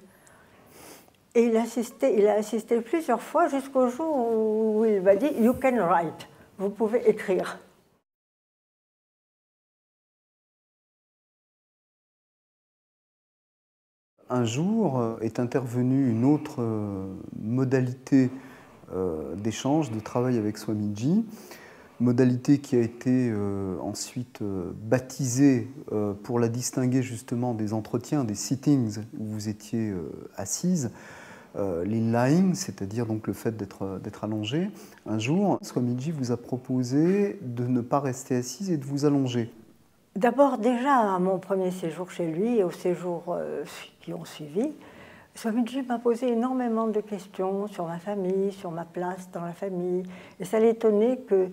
Et il a insisté plusieurs fois jusqu'au jour où il m'a dit « You can write », vous pouvez écrire. Un jour est intervenue une autre modalité d'échange, de travail avec Swamiji, modalité qui a été ensuite baptisée pour la distinguer justement des entretiens, des sittings où vous étiez assise, les lying, c'est-à-dire donc le fait d'être allongé. Un jour, Swamiji vous a proposé de ne pas rester assise et de vous allonger. D'abord, déjà, à mon premier séjour chez lui et aux séjours qui ont suivi, Swamiji m'a posé énormément de questions sur ma famille, sur ma place dans la famille. Et ça l'étonnait que,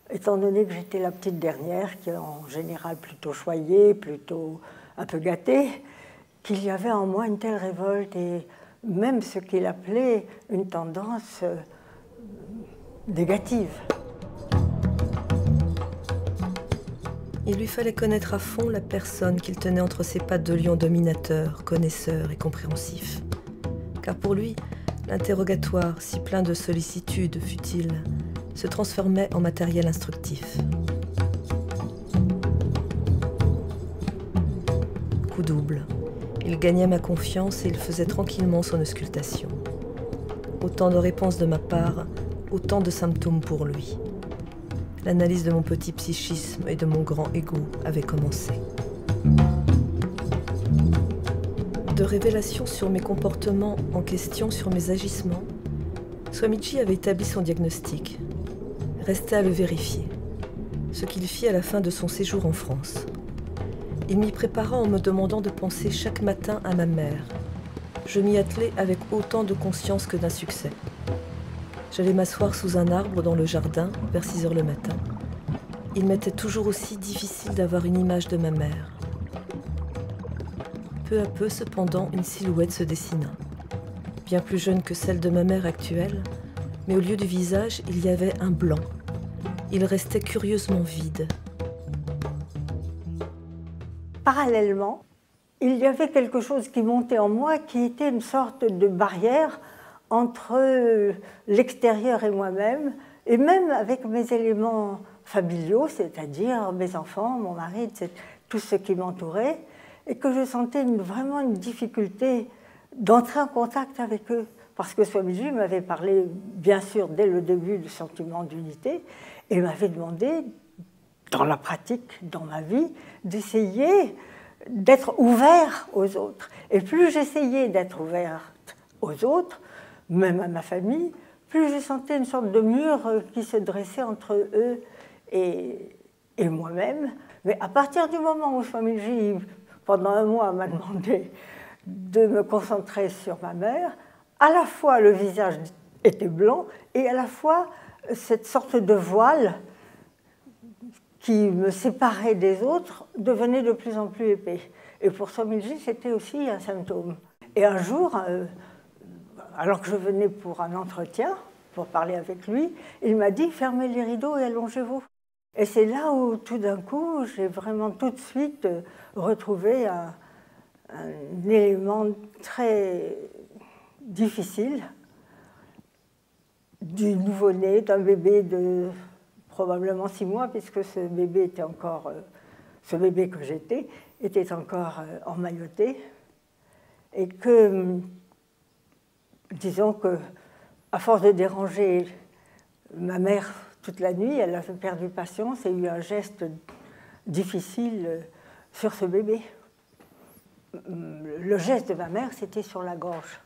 étant donné que j'étais la petite dernière, qui est en général plutôt choyée, plutôt un peu gâtée, qu'il y avait en moi une telle révolte et même ce qu'il appelait une tendance négative. Il lui fallait connaître à fond la personne qu'il tenait entre ses pattes de lion dominateur, connaisseur et compréhensif. Car pour lui, l'interrogatoire, si plein de sollicitude fut-il, se transformait en matériel instructif. Coup double. Il gagnait ma confiance et il faisait tranquillement son auscultation. Autant de réponses de ma part, autant de symptômes pour lui. L'analyse de mon petit psychisme et de mon grand ego avait commencé. De révélations sur mes comportements en question, sur mes agissements, Swamiji avait établi son diagnostic. Restait à le vérifier, ce qu'il fit à la fin de son séjour en France. Il m'y prépara en me demandant de penser chaque matin à ma mère. Je m'y attelai avec autant de conscience que d'insuccès. J'allais m'asseoir sous un arbre dans le jardin vers 6 heures le matin. Il m'était toujours aussi difficile d'avoir une image de ma mère. Peu à peu, cependant, une silhouette se dessina. Bien plus jeune que celle de ma mère actuelle, mais au lieu du visage, il y avait un blanc. Il restait curieusement vide. Parallèlement, il y avait quelque chose qui montait en moi qui était une sorte de barrière entre l'extérieur et moi-même, et même avec mes éléments familiaux, c'est-à-dire mes enfants, mon mari, tout ce qui m'entourait, et que je sentais vraiment une difficulté d'entrer en contact avec eux. Parce que Swamiji m'avait parlé, bien sûr, dès le début du sentiment d'unité, et m'avait demandé, dans la pratique, dans ma vie, d'essayer d'être ouvert aux autres. Et plus j'essayais d'être ouverte aux autres, même à ma famille, plus je sentais une sorte de mur qui se dressait entre eux et moi-même. Mais à partir du moment où Swamiji, pendant un mois, m'a demandé de me concentrer sur ma mère. À la fois le visage était blanc et à la fois cette sorte de voile qui me séparait des autres devenait de plus en plus épais. Et pour Swamiji, c'était aussi un symptôme. Et un jour, alors que je venais pour un entretien, pour parler avec lui, il m'a dit « Fermez les rideaux et allongez-vous ». Et c'est là où, tout d'un coup, j'ai vraiment tout de suite retrouvé un élément très difficile du nouveau-né, d'un bébé de probablement 6 mois, puisque ce bébé était encore, ce bébé que j'étais, était encore emmailloté, et que, disons que, à force de déranger ma mère toute la nuit, elle avait perdu patience et eu un geste difficile sur ce bébé. Le geste de ma mère, c'était sur la gorge.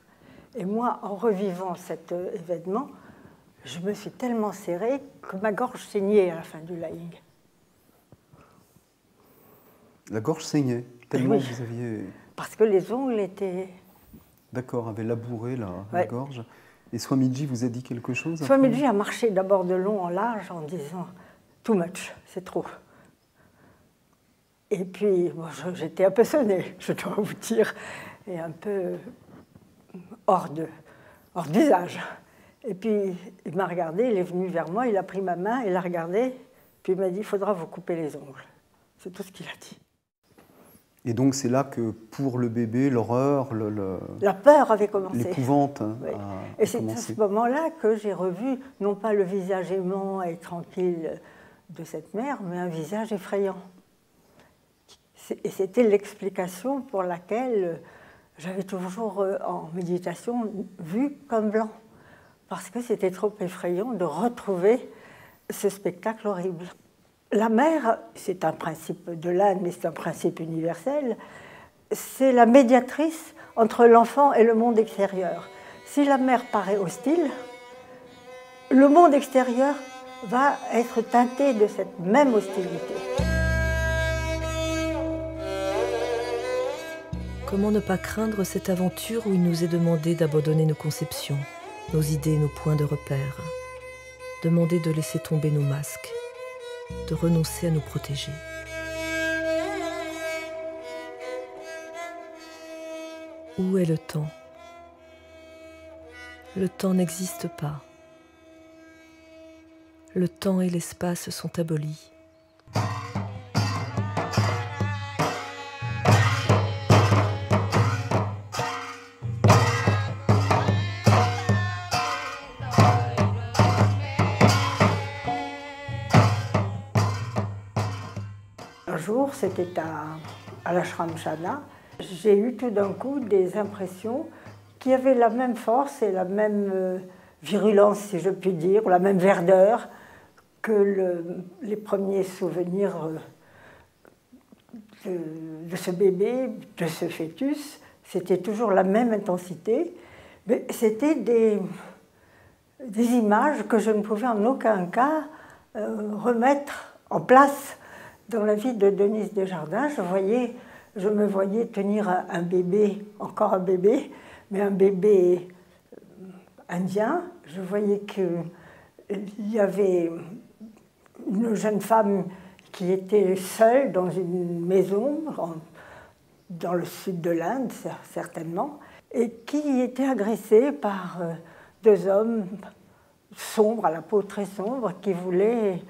Et moi, en revivant cet événement, je me suis tellement serrée que ma gorge saignait à la fin du lying. La gorge saignait, tellement oui, vous aviez... Parce que les ongles étaient... D'accord, avaient labouré la ouais. gorge. Et Swamiji vous a dit quelque chose? Swamiji a marché d'abord de long en large en disant « too much, c'est trop ». Et puis, bon, j'étais un peu sonnée, je dois vous dire, et un peu hors d'usage. Et puis, il m'a regardé, il est venu vers moi, il a pris ma main, il a regardé, puis il m'a dit « il faudra vous couper les ongles ». C'est tout ce qu'il a dit. Et donc, c'est là que, pour le bébé, l'horreur, la peur avait commencé. L'épouvante oui. a Et c'est commencé. à ce moment-là que j'ai revu, non pas le visage aimant et tranquille de cette mère, mais un visage effrayant. Et c'était l'explication pour laquelle j'avais toujours, en méditation, vu comme blanc. Parce que c'était trop effrayant de retrouver ce spectacle horrible. La mère, c'est un principe de l'Inde, mais c'est un principe universel, c'est la médiatrice entre l'enfant et le monde extérieur. Si la mère paraît hostile, le monde extérieur va être teinté de cette même hostilité. Comment ne pas craindre cette aventure où il nous est demandé d'abandonner nos conceptions, nos idées, nos points de repère, demander de laisser tomber nos masques, de renoncer à nous protéger. Où est le temps? Le temps n'existe pas. Le temps et l'espace sont abolis. Un jour, c'était à l'ashram Shana, j'ai eu tout d'un coup des impressions qui avaient la même force et la même virulence, si je puis dire, ou la même verdeur que les premiers souvenirs de ce bébé, de ce fœtus. C'était toujours la même intensité, mais c'était des images que je ne pouvais en aucun cas remettre en place dans la vie de Denise Desjardins. Je me voyais tenir un bébé, encore un bébé, mais un bébé indien. Je voyais qu'il y avait une jeune femme qui était seule dans une maison, dans le sud de l'Inde, certainement, et qui était agressée par 2 hommes sombres, à la peau très sombre, qui voulaient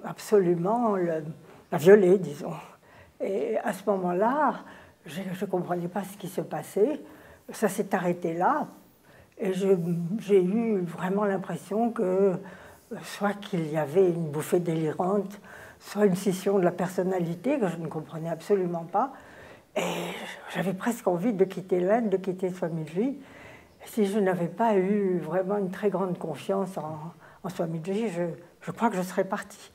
absolument la violer, disons. Et à ce moment-là, je ne comprenais pas ce qui se passait. Ça s'est arrêté là. Et j'ai eu vraiment l'impression que soit qu'il y avait une bouffée délirante, soit une scission de la personnalité que je ne comprenais absolument pas. Et j'avais presque envie de quitter l'Inde, de quitter Swamiji. Si je n'avais pas eu vraiment une très grande confiance en Swamiji, je crois que je serais partie.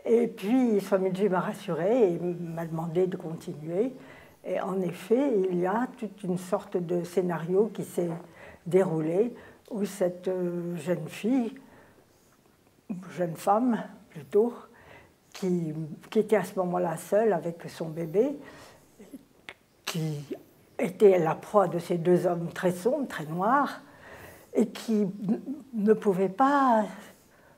Et puis Swamiji m'a rassurée et m'a demandé de continuer. Et en effet, il y a toute une sorte de scénario qui s'est déroulé où cette jeune fille, jeune femme plutôt, qui était à ce moment-là seule avec son bébé, qui était la proie de ces deux hommes très sombres, très noirs, et qui ne pouvait pas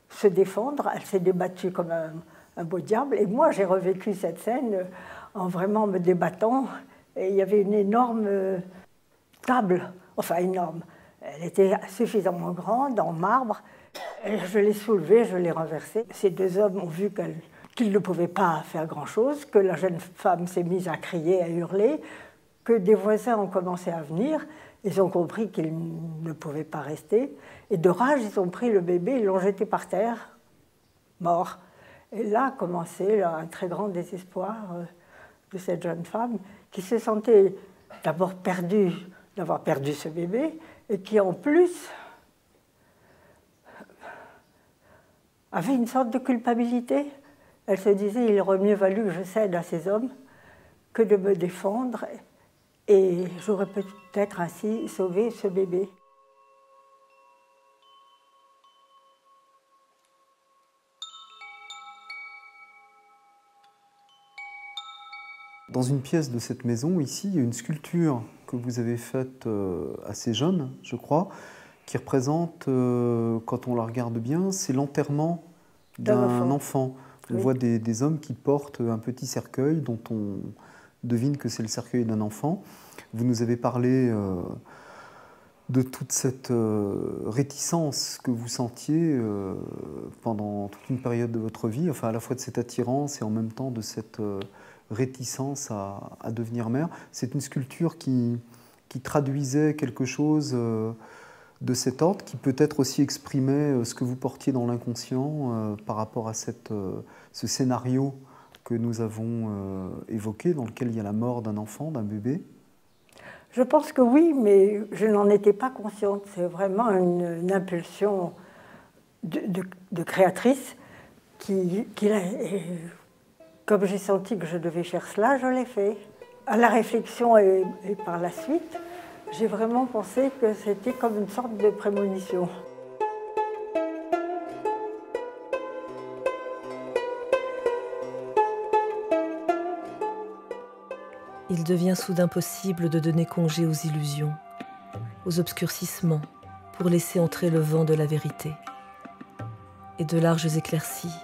se défendre. Elle s'est débattue comme un beau diable. Et moi, j'ai revécu cette scène en vraiment me débattant. Et il y avait une énorme table, enfin énorme. Elle était suffisamment grande, en marbre. Et je l'ai soulevée, je l'ai renversée. Ces deux hommes ont vu qu'ils ne pouvaient pas faire grand-chose, que la jeune femme s'est mise à crier, à hurler, que des voisins ont commencé à venir. Ils ont compris qu'ils ne pouvaient pas rester. Et de rage, ils ont pris le bébé, ils l'ont jeté par terre, mort. Et là a commencé un très grand désespoir de cette jeune femme qui se sentait d'abord perdue d'avoir perdu ce bébé et qui en plus avait une sorte de culpabilité. Elle se disait, il aurait mieux valu que je cède à ces hommes que de me défendre et j'aurais peut-être ainsi sauvé ce bébé. Dans une pièce de cette maison, ici, il y a une sculpture que vous avez faite assez jeune, je crois, qui représente, quand on la regarde bien, c'est l'enterrement d'un enfant. On voit des hommes qui portent un petit cercueil dont on devine que c'est le cercueil d'un enfant. Vous nous avez parlé de toute cette réticence que vous sentiez pendant toute une période de votre vie, enfin à la fois de cette attirance et en même temps de cette réticence à devenir mère. C'est une sculpture qui traduisait quelque chose de cet ordre, qui peut-être aussi exprimait ce que vous portiez dans l'inconscient par rapport à ce scénario que nous avons évoqué, dans lequel il y a la mort d'un enfant, d'un bébé. Je pense que oui, mais je n'en étais pas consciente. C'est vraiment une impulsion de créatrice qui comme j'ai senti que je devais faire cela, je l'ai fait. À la réflexion et par la suite, j'ai vraiment pensé que c'était comme une sorte de prémonition. Il devient soudain possible de donner congé aux illusions, aux obscurcissements, pour laisser entrer le vent de la vérité. Et de larges éclaircies,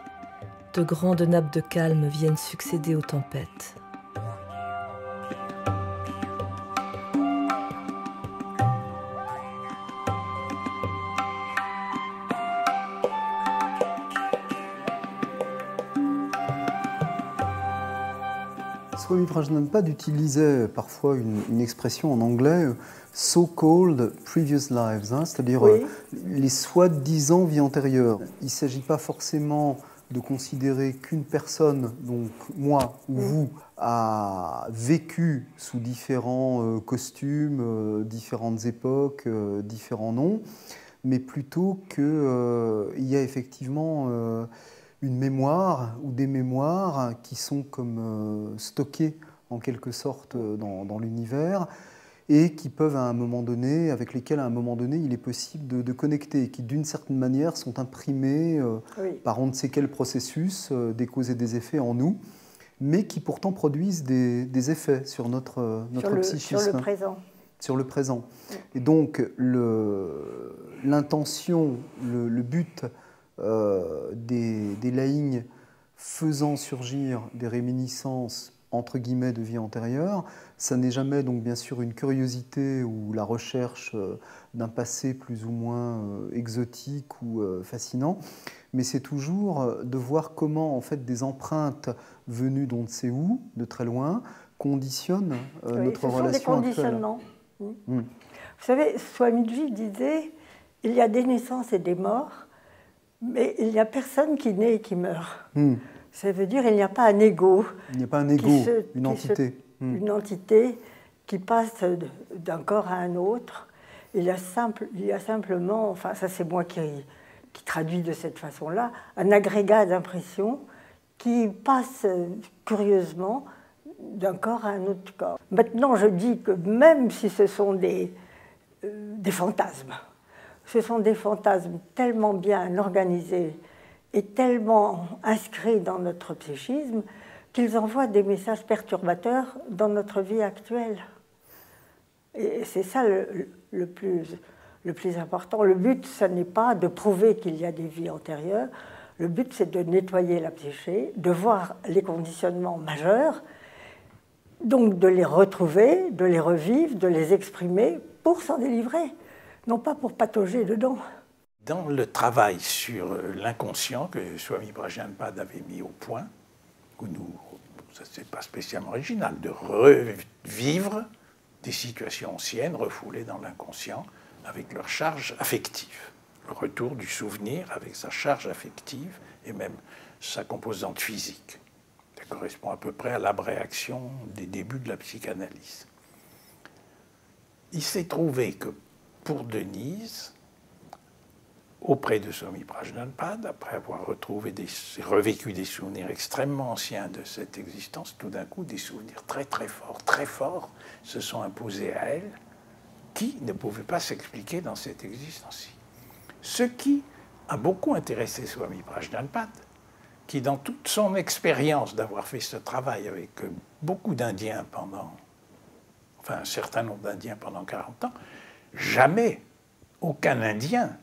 de grandes nappes de calme viennent succéder aux tempêtes. Swami Prajnanpad utilisait parfois une expression en anglais « so-called previous lives », hein, c'est-à-dire les soi-disant vies antérieures. Il ne s'agit pas forcément de considérer qu'une personne, donc moi ou vous, a vécu sous différents costumes, différentes époques, différents noms, mais plutôt qu'il y a effectivement une mémoire ou des mémoires qui sont comme stockées en quelque sorte dans l'univers et qui peuvent à un moment donné, avec lesquels à un moment donné il est possible de connecter, qui d'une certaine manière sont imprimés par on ne sait quel processus, des causes et des effets en nous, mais qui pourtant produisent des effets sur notre psychisme. Sur le présent. Sur le présent. Et donc l'intention, le but des laïns faisant surgir des réminiscences entre guillemets de vie antérieure, ça n'est jamais donc bien sûr une curiosité ou la recherche d'un passé plus ou moins exotique ou fascinant, mais c'est toujours de voir comment en fait des empreintes venues d'on ne sait où, de très loin, conditionnent notre relation actuelle. Ce sont des conditionnements. Vous savez, Swamiji disait, il y a des naissances et des morts, mais il n'y a personne qui naît et qui meurt. Ça veut dire qu'il n'y a pas un ego. Il n'y a pas un ego, une entité. Une entité qui passe d'un corps à un autre. Il y a simplement, enfin ça c'est moi qui traduis de cette façon-là, un agrégat d'impressions qui passe curieusement d'un corps à un autre corps. Maintenant je dis que même si ce sont des fantasmes, ce sont des fantasmes tellement bien organisés et tellement inscrits dans notre psychisme qu'ils envoient des messages perturbateurs dans notre vie actuelle. Et c'est ça le plus important. Le but, ce n'est pas de prouver qu'il y a des vies antérieures. Le but, c'est de nettoyer la psyché, de voir les conditionnements majeurs, donc de les retrouver, de les revivre, de les exprimer pour s'en délivrer, non pas pour patauger dedans. Dans le travail sur l'inconscient que Swami Prajnanpad avait mis au point, où ça c'est pas spécialement original, de revivre des situations anciennes refoulées dans l'inconscient avec leur charge affective. Le retour du souvenir avec sa charge affective et même sa composante physique. Ça correspond à peu près à l'abréaction des débuts de la psychanalyse. Il s'est trouvé que pour Denise, auprès de Swami Prajnanpad, après avoir revécu des souvenirs extrêmement anciens de cette existence, tout d'un coup, des souvenirs très forts, se sont imposés à elle, qui ne pouvaient pas s'expliquer dans cette existence-ci. Ce qui a beaucoup intéressé Swami Prajnanpad, qui, dans toute son expérience d'avoir fait ce travail avec beaucoup d'Indiens un certain nombre d'Indiens pendant 40 ans, jamais aucun Indien,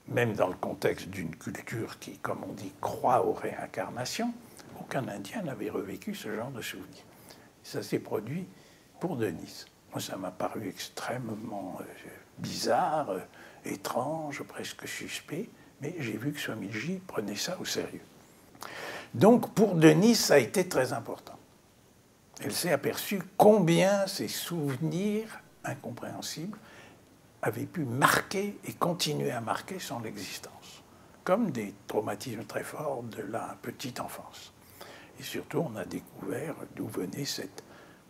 même dans le contexte d'une culture qui, comme on dit, croit aux réincarnations, aucun Indien n'avait revécu ce genre de souvenir. Ça s'est produit pour Denise. Moi, ça m'a paru extrêmement bizarre, étrange, presque suspect, mais j'ai vu que Swamiji prenait ça au sérieux. Donc, pour Denise, ça a été très important. Elle s'est aperçue combien ces souvenirs incompréhensibles avaient pu marquer et continuer à marquer son existence, comme des traumatismes très forts de la petite enfance. Et surtout, on a découvert d'où venait cette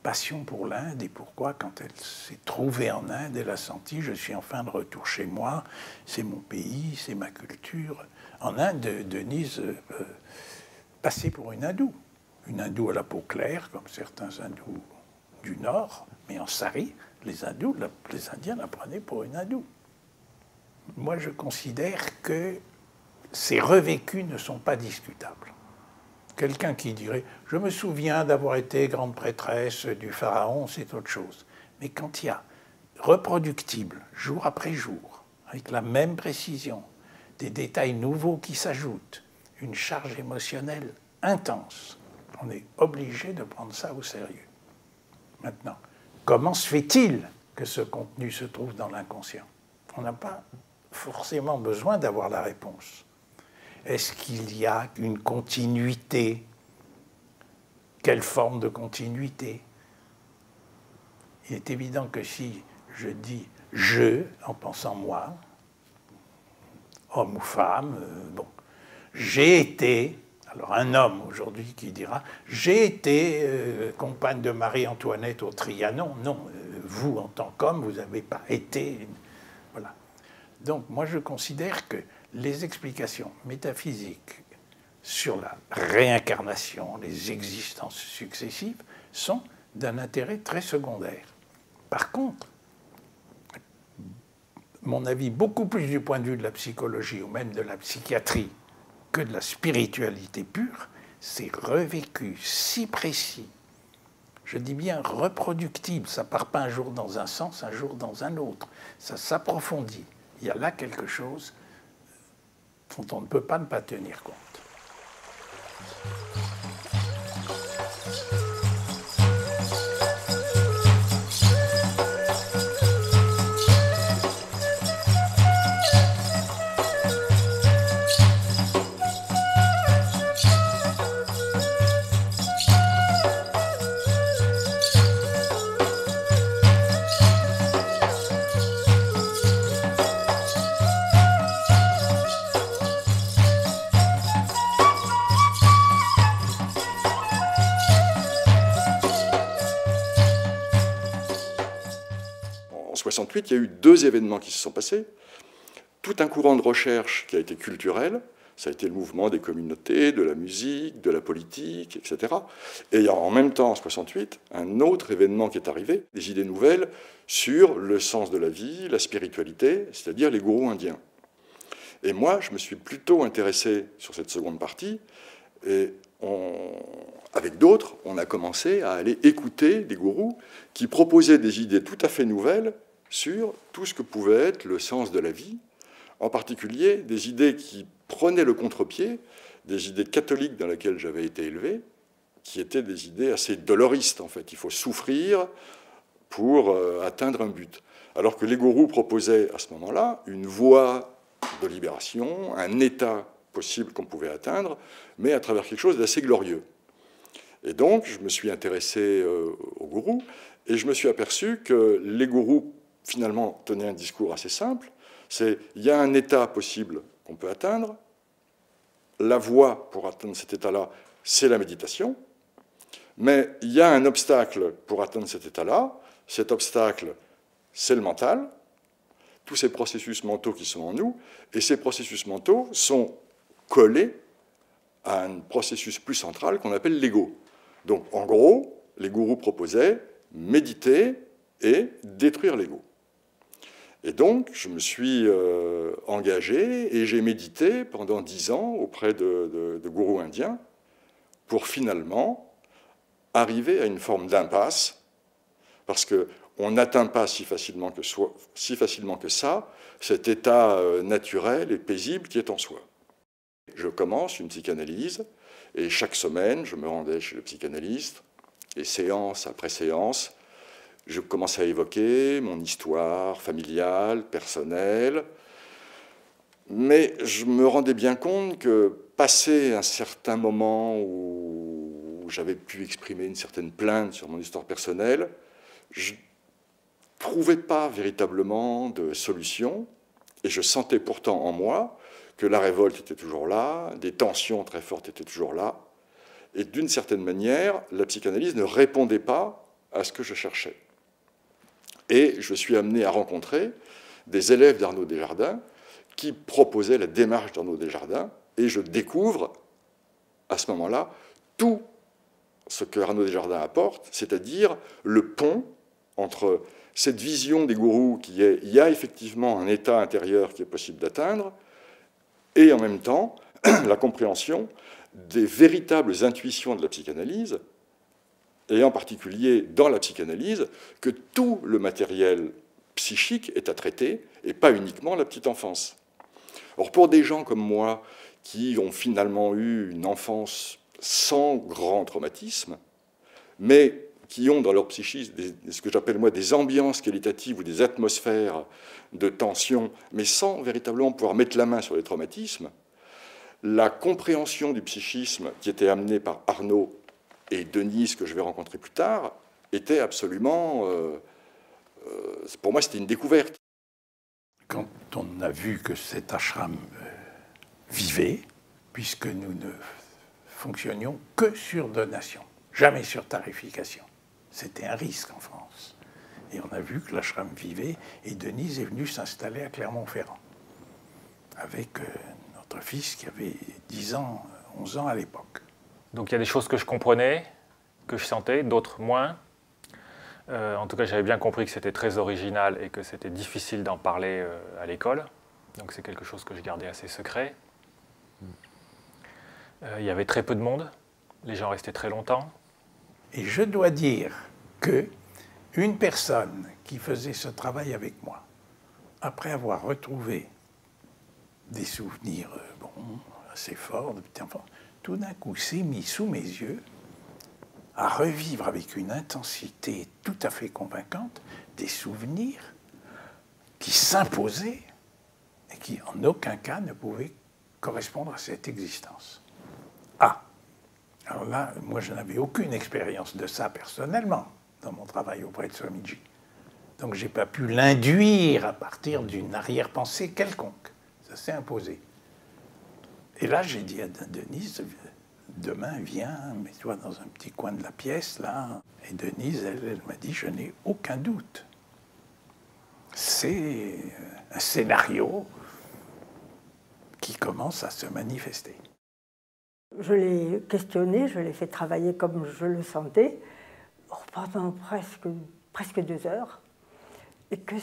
passion pour l'Inde et pourquoi, quand elle s'est trouvée en Inde, elle a senti « je suis enfin de retour chez moi, c'est mon pays, c'est ma culture ». En Inde, Denise passait pour une hindoue à la peau claire, comme certains hindous du Nord, mais en sari, les Indiens la prenaient pour une hindoue. Moi, je considère que ces revécus ne sont pas discutables. Quelqu'un qui dirait « je me souviens d'avoir été grande prêtresse du pharaon », c'est autre chose. Mais quand il y a reproductible, jour après jour, avec la même précision, des détails nouveaux qui s'ajoutent, une charge émotionnelle intense, on est obligé de prendre ça au sérieux. Maintenant, comment se fait-il que ce contenu se trouve dans l'inconscient? On n'a pas forcément besoin d'avoir la réponse. Est-ce qu'il y a une continuité? Quelle forme de continuité? Il est évident que si je dis « je » en pensant moi, homme ou femme, j'ai été, alors un homme aujourd'hui qui dira « j'ai été compagne de Marie-Antoinette au Trianon ». Non, vous en tant qu'homme, vous n'avez pas été. Voilà. Donc moi je considère que les explications métaphysiques sur la réincarnation, les existences successives, sont d'un intérêt très secondaire. Par contre, mon avis beaucoup plus du point de vue de la psychologie ou même de la psychiatrie que de la spiritualité pure, c'est revécu si précis. Je dis bien reproductible, ça ne part pas un jour dans un sens, un jour dans un autre. Ça s'approfondit. Il y a là quelque chose dont on ne peut pas ne pas tenir compte. Il y a eu deux événements qui se sont passés. Tout un courant de recherche qui a été culturel, ça a été le mouvement des communautés, de la musique, de la politique, etc. Et il y a en même temps, en 68, un autre événement qui est arrivé, des idées nouvelles sur le sens de la vie, la spiritualité, c'est-à-dire les gourous indiens. Et moi, je me suis plutôt intéressé sur cette seconde partie Et avec d'autres, on a commencé à aller écouter des gourous qui proposaient des idées tout à fait nouvelles sur tout ce que pouvait être le sens de la vie, en particulier des idées qui prenaient le contre-pied, des idées catholiques dans lesquelles j'avais été élevé, qui étaient des idées assez doloristes, en fait. Il faut souffrir pour atteindre un but. Alors que les gourous proposaient à ce moment-là une voie de libération, un état possible qu'on pouvait atteindre, mais à travers quelque chose d'assez glorieux. Et donc, je me suis intéressé aux gourous, et je me suis aperçu que les gourous, finalement, tenaient un discours assez simple. C'est, il y a un état possible qu'on peut atteindre. La voie pour atteindre cet état-là, c'est la méditation. Mais il y a un obstacle pour atteindre cet état-là. Cet obstacle, c'est le mental. Tous ces processus mentaux qui sont en nous. Et ces processus mentaux sont collés à un processus plus central qu'on appelle l'ego. Donc, en gros, les gourous proposaient méditer et détruire l'ego. Et donc, je me suis engagé et j'ai médité pendant 10 ans auprès de gourous indiens pour finalement arriver à une forme d'impasse, parce qu'on n'atteint pas si facilement que ça cet état naturel et paisible qui est en soi. Je commence une psychanalyse, et chaque semaine, je me rendais chez le psychanalyste, et séance après séance, je commençais à évoquer mon histoire familiale, personnelle, mais je me rendais bien compte que, passé un certain moment où j'avais pu exprimer une certaine plainte sur mon histoire personnelle, je ne trouvais pas véritablement de solution, et je sentais pourtant en moi que la révolte était toujours là, des tensions très fortes étaient toujours là, et d'une certaine manière, la psychanalyse ne répondait pas à ce que je cherchais. Et je suis amené à rencontrer des élèves d'Arnaud Desjardins qui proposaient la démarche d'Arnaud Desjardins, et je découvre à ce moment-là tout ce que Arnaud Desjardins apporte, c'est-à-dire le pont entre cette vision des gourous qui est il y a effectivement un état intérieur qui est possible d'atteindre, et en même temps la compréhension des véritables intuitions de la psychanalyse, et en particulier dans la psychanalyse, que tout le matériel psychique est à traiter, et pas uniquement la petite enfance. Or, pour des gens comme moi, qui ont finalement eu une enfance sans grand traumatisme, mais qui ont dans leur psychisme ce que j'appelle moi des ambiances qualitatives ou des atmosphères de tension, mais sans véritablement pouvoir mettre la main sur les traumatismes, la compréhension du psychisme qui était amenée par Arnaud et Denise, que je vais rencontrer plus tard, était absolument... pour moi, c'était une découverte. Quand on a vu que cet ashram vivait, puisque nous ne fonctionnions que sur donation, jamais sur tarification. C'était un risque en France. Et on a vu que l'ashram vivait, et Denise est venue s'installer à Clermont-Ferrand, avec notre fils qui avait 10 ans, 11 ans à l'époque. Donc il y a des choses que je comprenais, que je sentais, d'autres moins. En tout cas, j'avais bien compris que c'était très original et que c'était difficile d'en parler à l'école. Donc c'est quelque chose que je gardais assez secret. Il y avait très peu de monde. Les gens restaient très longtemps. Et je dois dire que une personne qui faisait ce travail avec moi, après avoir retrouvé des souvenirs assez forts de petit enfant, tout d'un coup s'est mis sous mes yeux à revivre avec une intensité tout à fait convaincante des souvenirs qui s'imposaient et qui en aucun cas ne pouvaient correspondre à cette existence. Ah, alors là, moi je n'avais aucune expérience de ça personnellement dans mon travail auprès de Swamiji. Donc je n'ai pas pu l'induire à partir d'une arrière-pensée quelconque. Ça s'est imposé. Et là j'ai dit à Denise, demain, viens, mets-toi dans un petit coin de la pièce, là. Et Denise, elle m'a dit, je n'ai aucun doute. C'est un scénario qui commence à se manifester. Je l'ai questionné, je l'ai fait travailler comme je le sentais, pendant presque 2 heures. Et que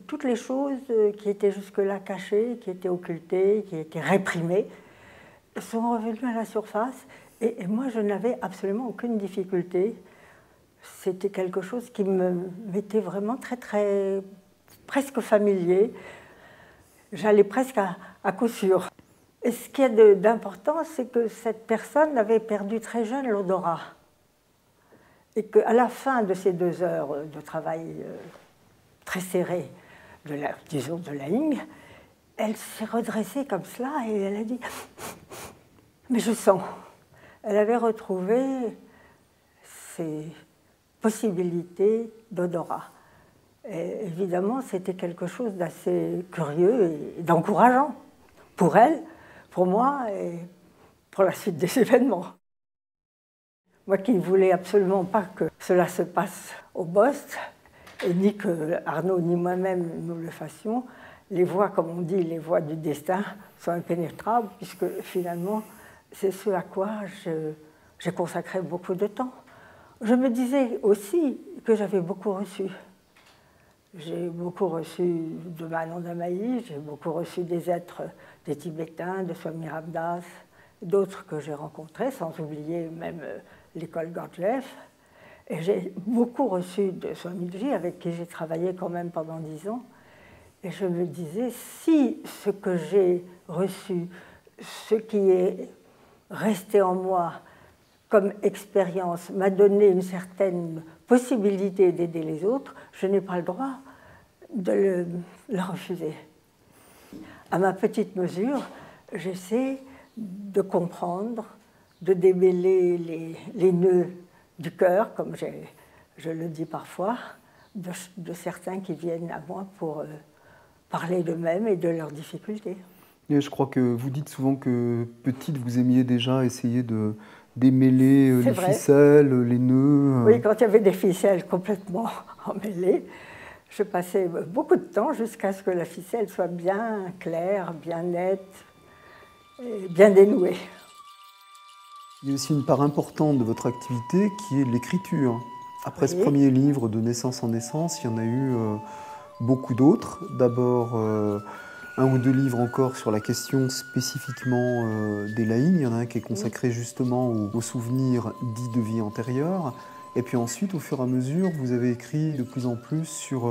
toutes les choses qui étaient jusque-là cachées, qui étaient occultées, qui étaient réprimées, sont revenus à la surface et moi je n'avais absolument aucune difficulté. C'était quelque chose qui m'était vraiment presque familier. J'allais presque à coup sûr. Et ce qui est d'important, c'est que cette personne avait perdu très jeune l'odorat. Et qu'à la fin de ces 2 heures de travail très serré, disons de la ligne, elle s'est redressée comme cela et elle a dit « Mais je sens ». Elle avait retrouvé ses possibilités d'odorat. Et évidemment, c'était quelque chose d'assez curieux et d'encourageant pour elle, pour moi et pour la suite des événements. Moi qui ne voulais absolument pas que cela se passe au Bost, et ni que Arnaud ni moi-même nous le fassions, les voies, comme on dit, les voies du destin sont impénétrables, puisque finalement, c'est ce à quoi j'ai consacré beaucoup de temps. Je me disais aussi que j'avais beaucoup reçu. J'ai beaucoup reçu de Manon Damaï, j'ai beaucoup reçu des êtres des Tibétains, de Swami Ramdas, d'autres que j'ai rencontrés, sans oublier même l'école Gurdjieff. Et j'ai beaucoup reçu de Swamiji, avec qui j'ai travaillé quand même pendant 10 ans. Et je me disais, si ce que j'ai reçu, ce qui est resté en moi comme expérience, m'a donné une certaine possibilité d'aider les autres, je n'ai pas le droit de le refuser. À ma petite mesure, j'essaie de comprendre, de démêler les nœuds du cœur, comme je le dis parfois, de certains qui viennent à moi pour parler d'eux-mêmes et de leurs difficultés. Et je crois que vous dites souvent que petite, vous aimiez déjà essayer de démêler les ficelles, les nœuds. Oui, quand il y avait des ficelles complètement emmêlées, je passais beaucoup de temps jusqu'à ce que la ficelle soit bien claire, bien nette, et bien dénouée. Il y a aussi une part importante de votre activité qui est l'écriture. Après ce premier livre, De naissance en naissance, il y en a eu beaucoup d'autres. D'abord, 1 ou 2 livres encore sur la question spécifiquement des laïcs. Il y en a un qui est consacré justement aux souvenirs dits de vie antérieure. Et puis ensuite, au fur et à mesure, vous avez écrit de plus en plus sur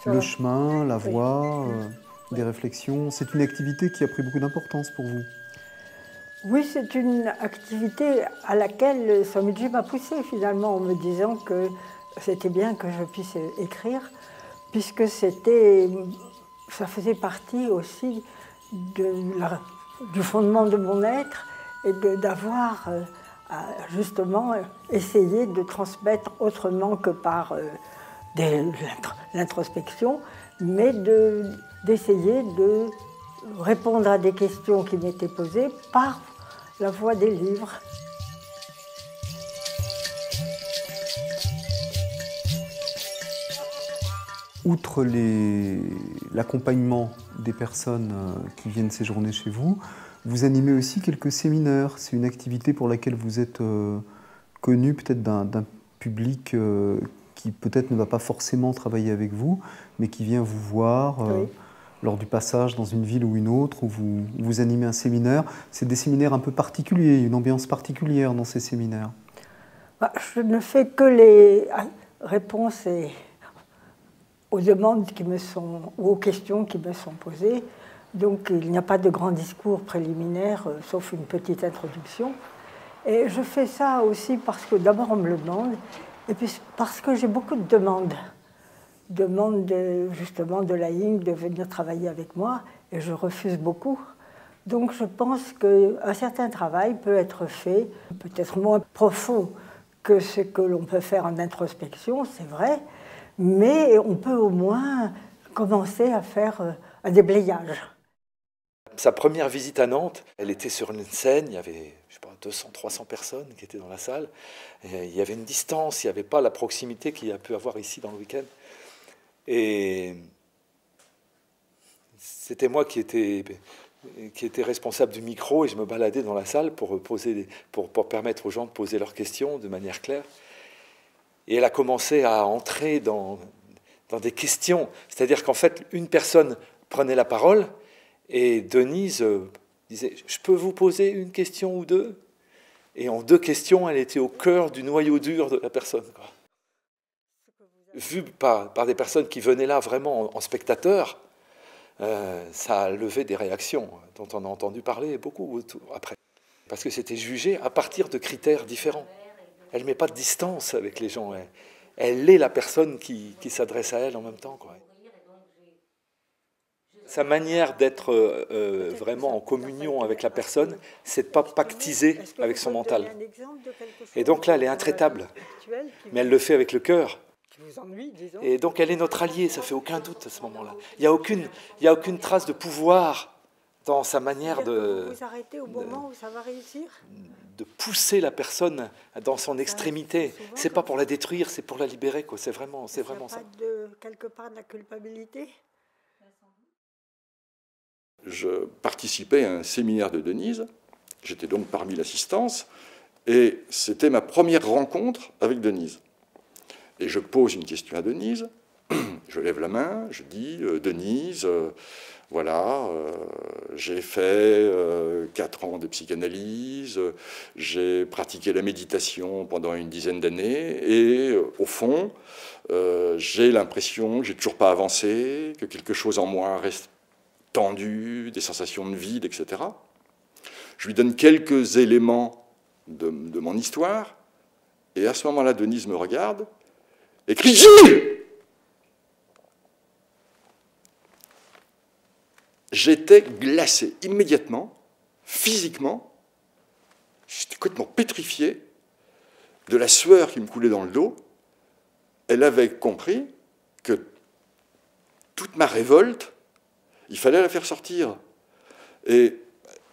le chemin, la voie, des réflexions. C'est une activité qui a pris beaucoup d'importance pour vous. Oui, c'est une activité à laquelle Swamiji m'a poussée finalement en me disant que c'était bien que je puisse écrire, puisque ça faisait partie aussi du fondement de mon être et d'avoir justement essayé de transmettre autrement que par l'introspection, mais d'essayer de répondre à des questions qui m'étaient posées par la voie des livres. Outre l'accompagnement des personnes qui viennent séjourner chez vous, vous animez aussi quelques séminaires. C'est une activité pour laquelle vous êtes connu peut-être d'un public qui peut-être ne va pas forcément travailler avec vous, mais qui vient vous voir lors du passage dans une ville ou une autre, où vous animez un séminaire. C'est des séminaires un peu particuliers, une ambiance particulière dans ces séminaires. Je ne fais que les réponses aux demandes ou aux questions qui me sont posées. Donc il n'y a pas de grand discours préliminaire, sauf une petite introduction. Et je fais ça aussi parce que d'abord on me le demande, et puis parce que j'ai beaucoup de demandes justement de laïcs de venir travailler avec moi, et je refuse beaucoup. Donc je pense qu'un certain travail peut être fait, peut-être moins profond que ce que l'on peut faire en introspection, c'est vrai, mais on peut au moins commencer à faire un déblayage. Sa première visite à Nantes, elle était sur une scène, il y avait 200, 300 personnes qui étaient dans la salle. Et il y avait une distance, il n'y avait pas la proximité qu'il y a pu avoir ici dans le week-end. Et c'était moi qui était responsable du micro, et je me baladais dans la salle pour permettre aux gens de poser leurs questions de manière claire. Et elle a commencé à entrer dans des questions. C'est-à-dire qu'en fait, une personne prenait la parole, et Denise disait « Je peux vous poser une question ou deux ?» Et en 2 questions, elle était au cœur du noyau dur de la personne, quoi. Vu par des personnes qui venaient là vraiment en spectateur, ça a levé des réactions dont on a entendu parler beaucoup après. Parce que c'était jugé à partir de critères différents. Elle ne met pas de distance avec les gens. Elle est la personne qui s'adresse à elle en même temps, quoi. Sa manière d'être vraiment en communion avec la personne, c'est de ne pas pactiser avec son mental. Et donc là, elle est intraitable. Mais elle le fait avec le cœur. Et donc elle est notre alliée, ça ne fait aucun doute à ce moment-là. Il n'y a aucune trace de pouvoir dans sa manière de... Vous arrêtez au moment où ça va réussir ? De pousser la personne dans son extrémité. C'est pas pour la détruire, c'est pour la libérer, quoi. C'est vraiment ça. Quelque part de la culpabilité ? Je participais à un séminaire de Denise, j'étais donc parmi l'assistance, et c'était ma première rencontre avec Denise. Et je pose une question à Denise, je lève la main, je dis « Denise, voilà, j'ai fait 4 ans de psychanalyse, j'ai pratiqué la méditation pendant une dizaine d'années, et au fond, j'ai l'impression que j'ai toujours pas avancé, que quelque chose en moi reste tendu, des sensations de vide, etc. » Je lui donne quelques éléments de mon histoire, et à ce moment-là, Denise me regarde et crie « Gilles !» J'étais glacé immédiatement, physiquement, j'étais complètement pétrifié de la sueur qui me coulait dans le dos. Elle avait compris que toute ma révolte, il fallait la faire sortir. Et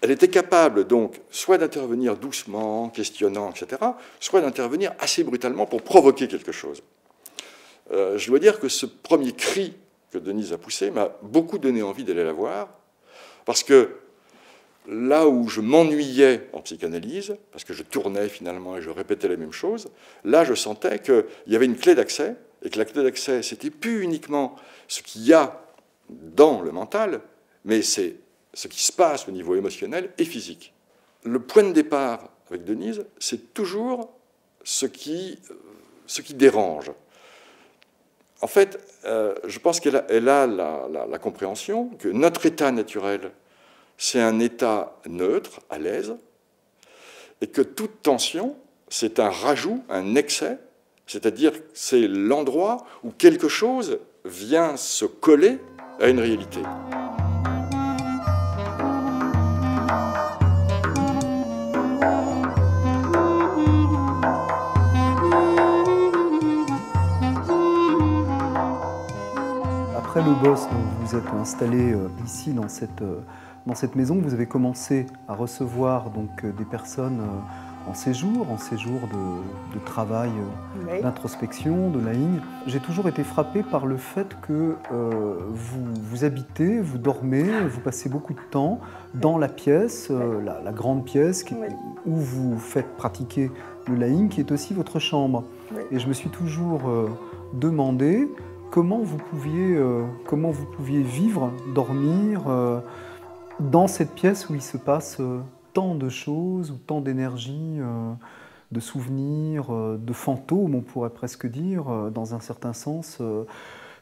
elle était capable, donc, soit d'intervenir doucement, questionnant, etc., soit d'intervenir assez brutalement pour provoquer quelque chose. Je dois dire que ce premier cri que Denise a poussé m'a beaucoup donné envie d'aller la voir, parce que là où je m'ennuyais en psychanalyse, parce que je tournais finalement et je répétais les mêmes choses, là je sentais qu'il y avait une clé d'accès, et que la clé d'accès, c'était plus uniquement ce qu'il y a dans le mental, mais c'est ce qui se passe au niveau émotionnel et physique. Le point de départ avec Denise, c'est toujours ce qui dérange. En fait, je pense qu'elle a la compréhension que notre état naturel, c'est un état neutre, à l'aise, et que toute tension, c'est un rajout, un excès, c'est-à-dire que c'est l'endroit où quelque chose vient se coller à une réalité. Après le Bosc, vous vous êtes installé ici dans cette maison. Vous avez commencé à recevoir donc des personnes en séjour de travail, Oui. d'introspection, de laïng. J'ai toujours été frappé par le fait que vous habitez, vous dormez, vous passez beaucoup de temps dans la pièce, la grande pièce Oui. où vous faites pratiquer le laïng, qui est aussi votre chambre. Oui. Et je me suis toujours demandé comment vous pouviez vivre, dormir dans cette pièce où il se passe tant de choses, ou tant d'énergie, de souvenirs, de fantômes, on pourrait presque dire, dans un certain sens,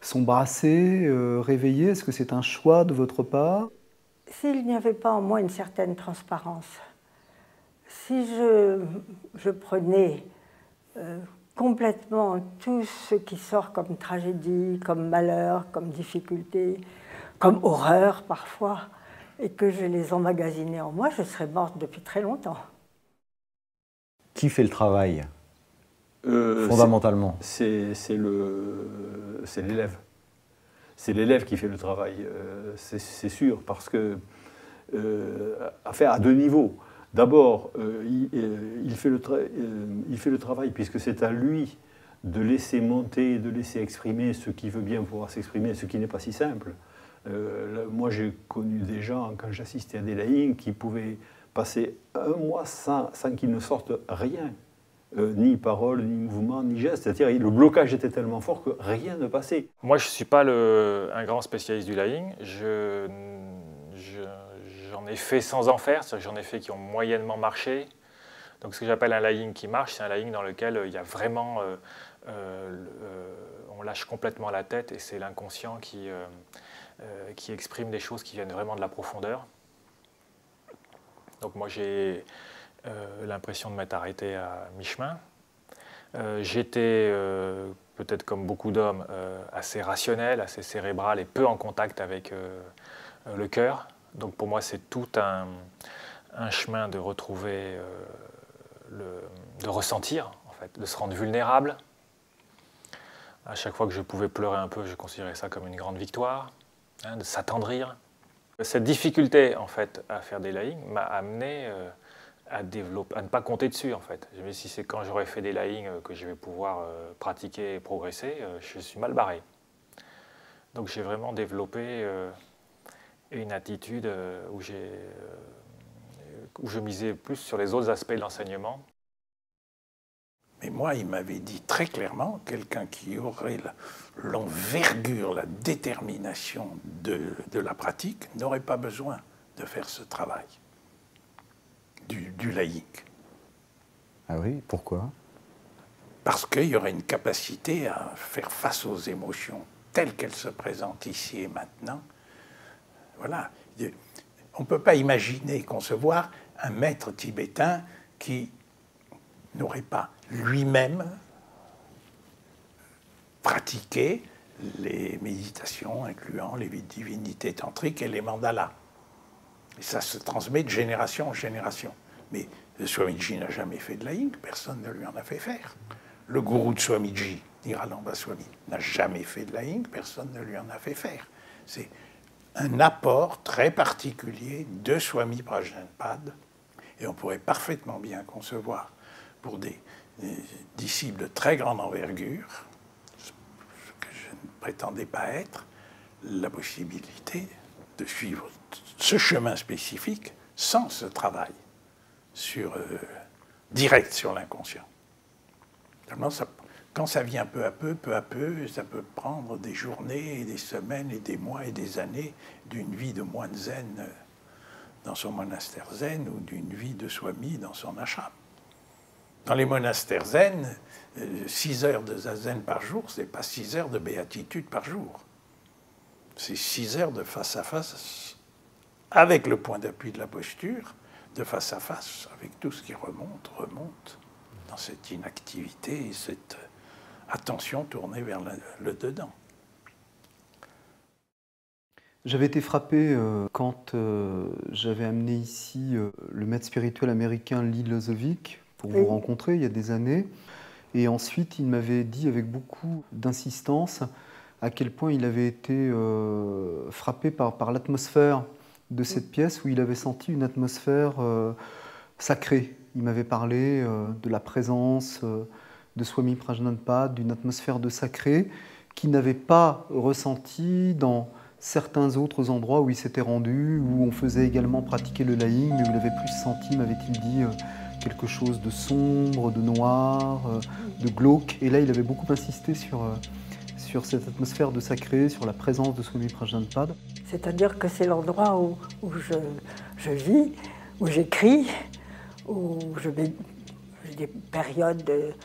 sont brassés, réveillés. Est-ce que c'est un choix de votre part ? S'il n'y avait pas en moi une certaine transparence, si je prenais complètement tout ce qui sort comme tragédie, comme malheur, comme difficulté, comme horreur parfois, et que je les emmagasinais en moi, je serais morte depuis très longtemps. Qui fait le travail, fondamentalement? C'est l'élève. C'est l'élève qui fait le travail, c'est sûr, parce que à 2 niveaux. D'abord, il fait le travail, puisque c'est à lui de laisser monter, de laisser exprimer ce qu'il veut bien pouvoir s'exprimer, ce qui n'est pas si simple. Moi, j'ai connu des gens, quand j'assistais à des laïcs, qui pouvaient passer 1 mois sans qu'ils ne sortent rien, ni parole, ni mouvement, ni geste. C'est-à-dire le blocage était tellement fort que rien ne passait. Moi, je ne suis pas un grand spécialiste du laïng. J'en j'en ai fait sans en faire, c'est-à-dire que j'en ai fait qui ont moyennement marché. Donc ce que j'appelle un lying qui marche, c'est un lying dans lequel il y a vraiment, on lâche complètement la tête et c'est l'inconscient qui exprime des choses qui viennent vraiment de la profondeur. Donc moi j'ai l'impression de m'être arrêté à mi-chemin. J'étais, peut-être comme beaucoup d'hommes, assez rationnel, assez cérébral et peu en contact avec le cœur. Donc pour moi c'est tout un chemin de retrouver, de ressentir, en fait, de se rendre vulnérable. À chaque fois que je pouvais pleurer un peu, je considérais ça comme une grande victoire, hein, de s'attendrir. Cette difficulté en fait, à faire des lyings m'a amené à ne pas compter dessus en fait. Je me dis si c'est quand j'aurai fait des lyings que je vais pouvoir pratiquer et progresser, je suis mal barré. Donc j'ai vraiment développé une attitude où je misais plus sur les autres aspects de l'enseignement. Mais moi, il m'avait dit très clairement, quelqu'un qui aurait l'envergure, la détermination de la pratique, n'aurait pas besoin de faire ce travail du laïque. Ah oui, pourquoi? Parce qu'il y aurait une capacité à faire face aux émotions telles qu'elles se présentent ici et maintenant. Voilà. On ne peut pas imaginer, concevoir un maître tibétain qui n'aurait pas lui-même pratiqué les méditations, incluant les divinités tantriques et les mandalas. Et ça se transmet de génération en génération. Mais le Swamiji n'a jamais fait de laïng, personne ne lui en a fait faire. Le gourou de Swamiji, Niralamba Swami, n'a jamais fait de laïng, personne ne lui en a fait faire. C'est un apport très particulier de Swami Prajnapada, et on pourrait parfaitement bien concevoir pour des disciples de très grande envergure, ce que je ne prétendais pas être, la possibilité de suivre ce chemin spécifique sans ce travail direct sur l'inconscient. Quand ça vient peu à peu, ça peut prendre des journées, et des semaines, et des mois et des années d'une vie de moine zen dans son monastère zen ou d'une vie de swami dans son ashram. Dans les monastères zen, 6 heures de zazen par jour, ce n'est pas 6 heures de béatitude par jour. C'est 6 heures de face à face, avec le point d'appui de la posture, de face à face, avec tout ce qui remonte dans cette inactivité et cette attention tournée vers le dedans. J'avais été frappé quand j'avais amené ici le maître spirituel américain Lee Lozovic pour vous rencontrer il y a des années. Et ensuite, il m'avait dit avec beaucoup d'insistance à quel point il avait été frappé par l'atmosphère de cette pièce, où il avait senti une atmosphère sacrée. Il m'avait parlé de la présence de Swami Prajnapada, d'une atmosphère de sacré qu'il n'avait pas ressenti dans certains autres endroits où il s'était rendu, où on faisait également pratiquer le laïng, mais où il avait plus senti, m'avait-il dit, quelque chose de sombre, de noir, de glauque. Et là, il avait beaucoup insisté sur cette atmosphère de sacré, sur la présence de Swami Prajnapada. C'est-à-dire que c'est l'endroit où je vis, où j'écris, où j'ai des périodes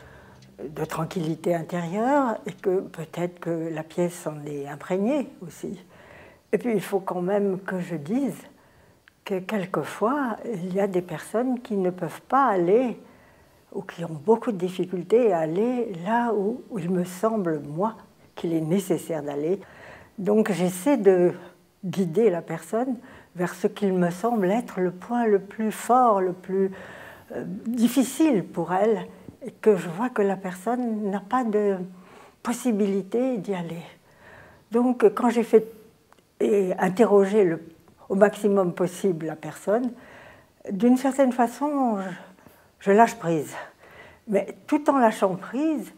de tranquillité intérieure et que peut-être que la pièce en est imprégnée aussi. Et puis il faut quand même que je dise que quelquefois, il y a des personnes qui ne peuvent pas aller ou qui ont beaucoup de difficultés à aller là où il me semble, moi, qu'il est nécessaire d'aller. Donc j'essaie de guider la personne vers ce qu'il me semble être le point le plus fort, le plus difficile pour elle, et que je vois que la personne n'a pas de possibilité d'y aller. Donc quand j'ai fait interroger au maximum possible la personne, d'une certaine façon, je lâche prise. Mais tout en lâchant prise,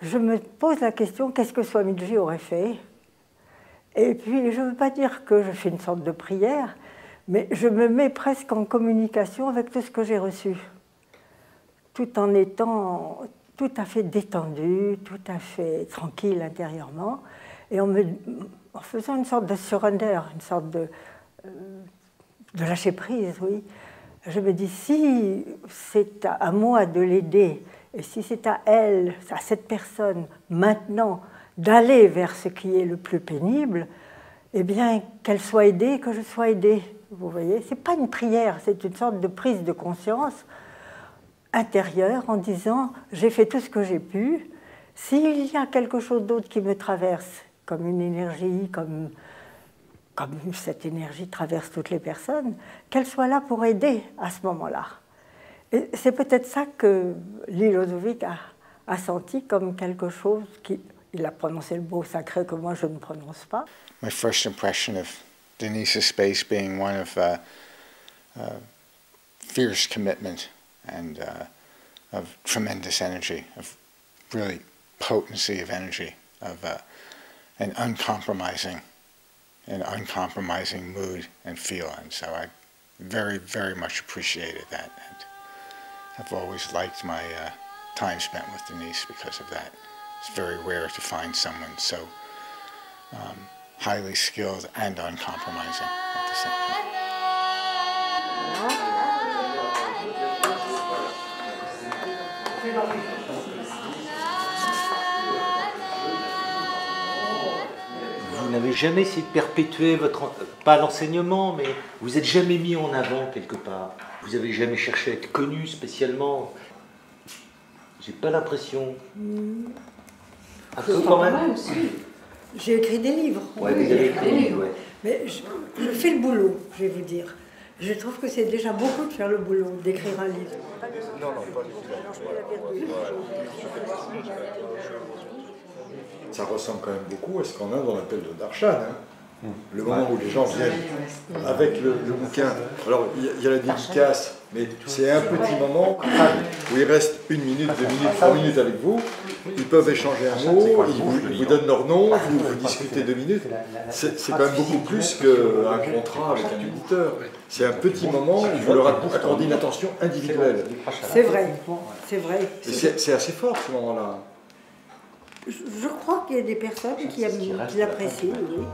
je me pose la question, qu'est-ce que Swamiji aurait fait? Et puis, je ne veux pas dire que je fais une sorte de prière, mais je me mets presque en communication avec tout ce que j'ai reçu, tout en étant tout à fait détendu, tout à fait tranquille intérieurement, et en faisant une sorte de surrender, une sorte de de lâcher prise, oui. Je me dis, si c'est à moi de l'aider, et si c'est à elle, à cette personne, maintenant, d'aller vers ce qui est le plus pénible, eh bien, qu'elle soit aidée, que je sois aidée. Vous voyez, ce n'est pas une prière, c'est une sorte de prise de conscience intérieure en disant, j'ai fait tout ce que j'ai pu. S'il y a quelque chose d'autre qui me traverse, comme une énergie, comme cette énergie traverse toutes les personnes, qu'elle soit là pour aider à ce moment-là. Et c'est peut-être ça que Lilozovic a senti comme quelque chose qui... Il a prononcé le mot sacré que moi je ne prononce pas. My first impression of Denise's space being one of fierce commitment and of tremendous energy, of really potency of energy, of an uncompromising mood and feel. And so I very, very much appreciated that. And I've always liked my time spent with Denise because of that. It's very rare to find someone so highly skilled and uncompromising at the same time. Vous n'avez jamais essayé de perpétuer votre... pas l'enseignement, mais vous n'êtes jamais mis en avant quelque part. Vous n'avez jamais cherché à être connu spécialement. J'ai pas l'impression... Un peu quand même. J'ai écrit des livres. Ouais, vous avez écrit des livres, ouais. Mais je fais le boulot, je vais vous dire. Je trouve que c'est déjà beaucoup de faire le boulot, d'écrire un livre. Non, pas du tout. Ça ressemble quand même beaucoup à ce qu'on a dans l'appel de Darshan. Hein. Le moment où les gens viennent avec le bouquin. Alors, il y a la dédicace, mais c'est un petit moment où il reste 1 minute, 2 minutes, 3 minutes avec vous. Ils peuvent échanger un mot, ils vous donnent leur nom, vous discutez 2 minutes. C'est quand même beaucoup plus qu'un contrat avec un éditeur. C'est un petit moment où vous leur accordez une attention individuelle. C'est vrai, c'est vrai. C'est assez fort ce moment-là. Je crois qu'il y a des personnes qui l'apprécient, oui.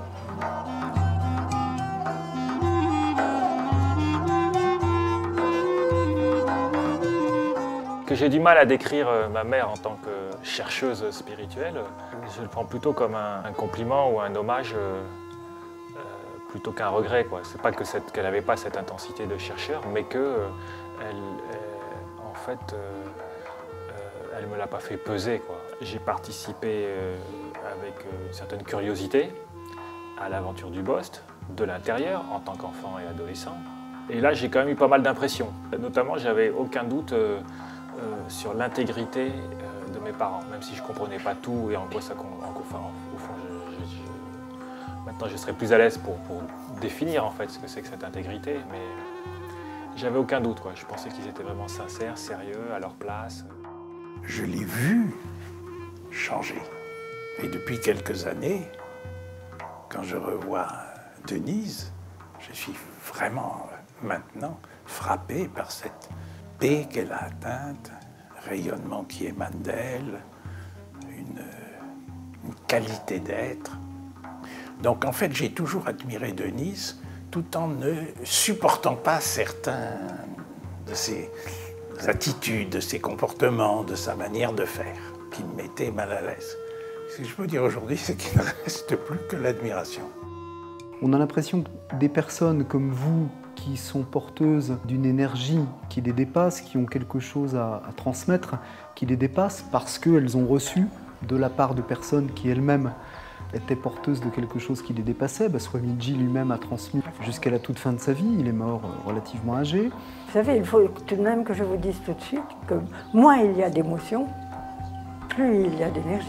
Que j'ai du mal à décrire ma mère en tant que chercheuse spirituelle, je le prends plutôt comme un compliment ou un hommage plutôt qu'un regret. C'est pas qu'elle n'avait pas cette intensité de chercheur, mais que en fait, elle ne me l'a pas fait peser. J'ai participé avec une certaine curiosité à l'aventure du Bost, de l'intérieur, en tant qu'enfant et adolescent. Et là, j'ai quand même eu pas mal d'impressions. Notamment, j'avais aucun doute sur l'intégrité de mes parents, même si je ne comprenais pas tout et en quoi ça... au fond, maintenant, je serais plus à l'aise pour définir en fait ce que c'est que cette intégrité, mais j'avais aucun doute. Je pensais qu'ils étaient vraiment sincères, sérieux, à leur place. Je l'ai vu changer. Et depuis quelques années, quand je revois Denise, je suis vraiment maintenant frappé par cette paix qu'elle a atteinte, un rayonnement qui émane d'elle, une qualité d'être. Donc en fait, j'ai toujours admiré Denise, tout en ne supportant pas certains de ses attitudes, de ses comportements, de sa manière de faire, qui me mettaient mal à l'aise. Ce que je peux dire aujourd'hui, c'est qu'il ne reste plus que l'admiration. On a l'impression que des personnes comme vous, qui sont porteuses d'une énergie qui les dépasse, qui ont quelque chose à transmettre, qui les dépasse parce qu'elles ont reçu de la part de personnes qui elles-mêmes étaient porteuses de quelque chose qui les dépassait. Swamiji lui-même a transmis jusqu'à la toute fin de sa vie, il est mort relativement âgé. Vous savez, il faut tout de même que je vous dise tout de suite que moins il y a d'émotions, plus il y a d'énergie.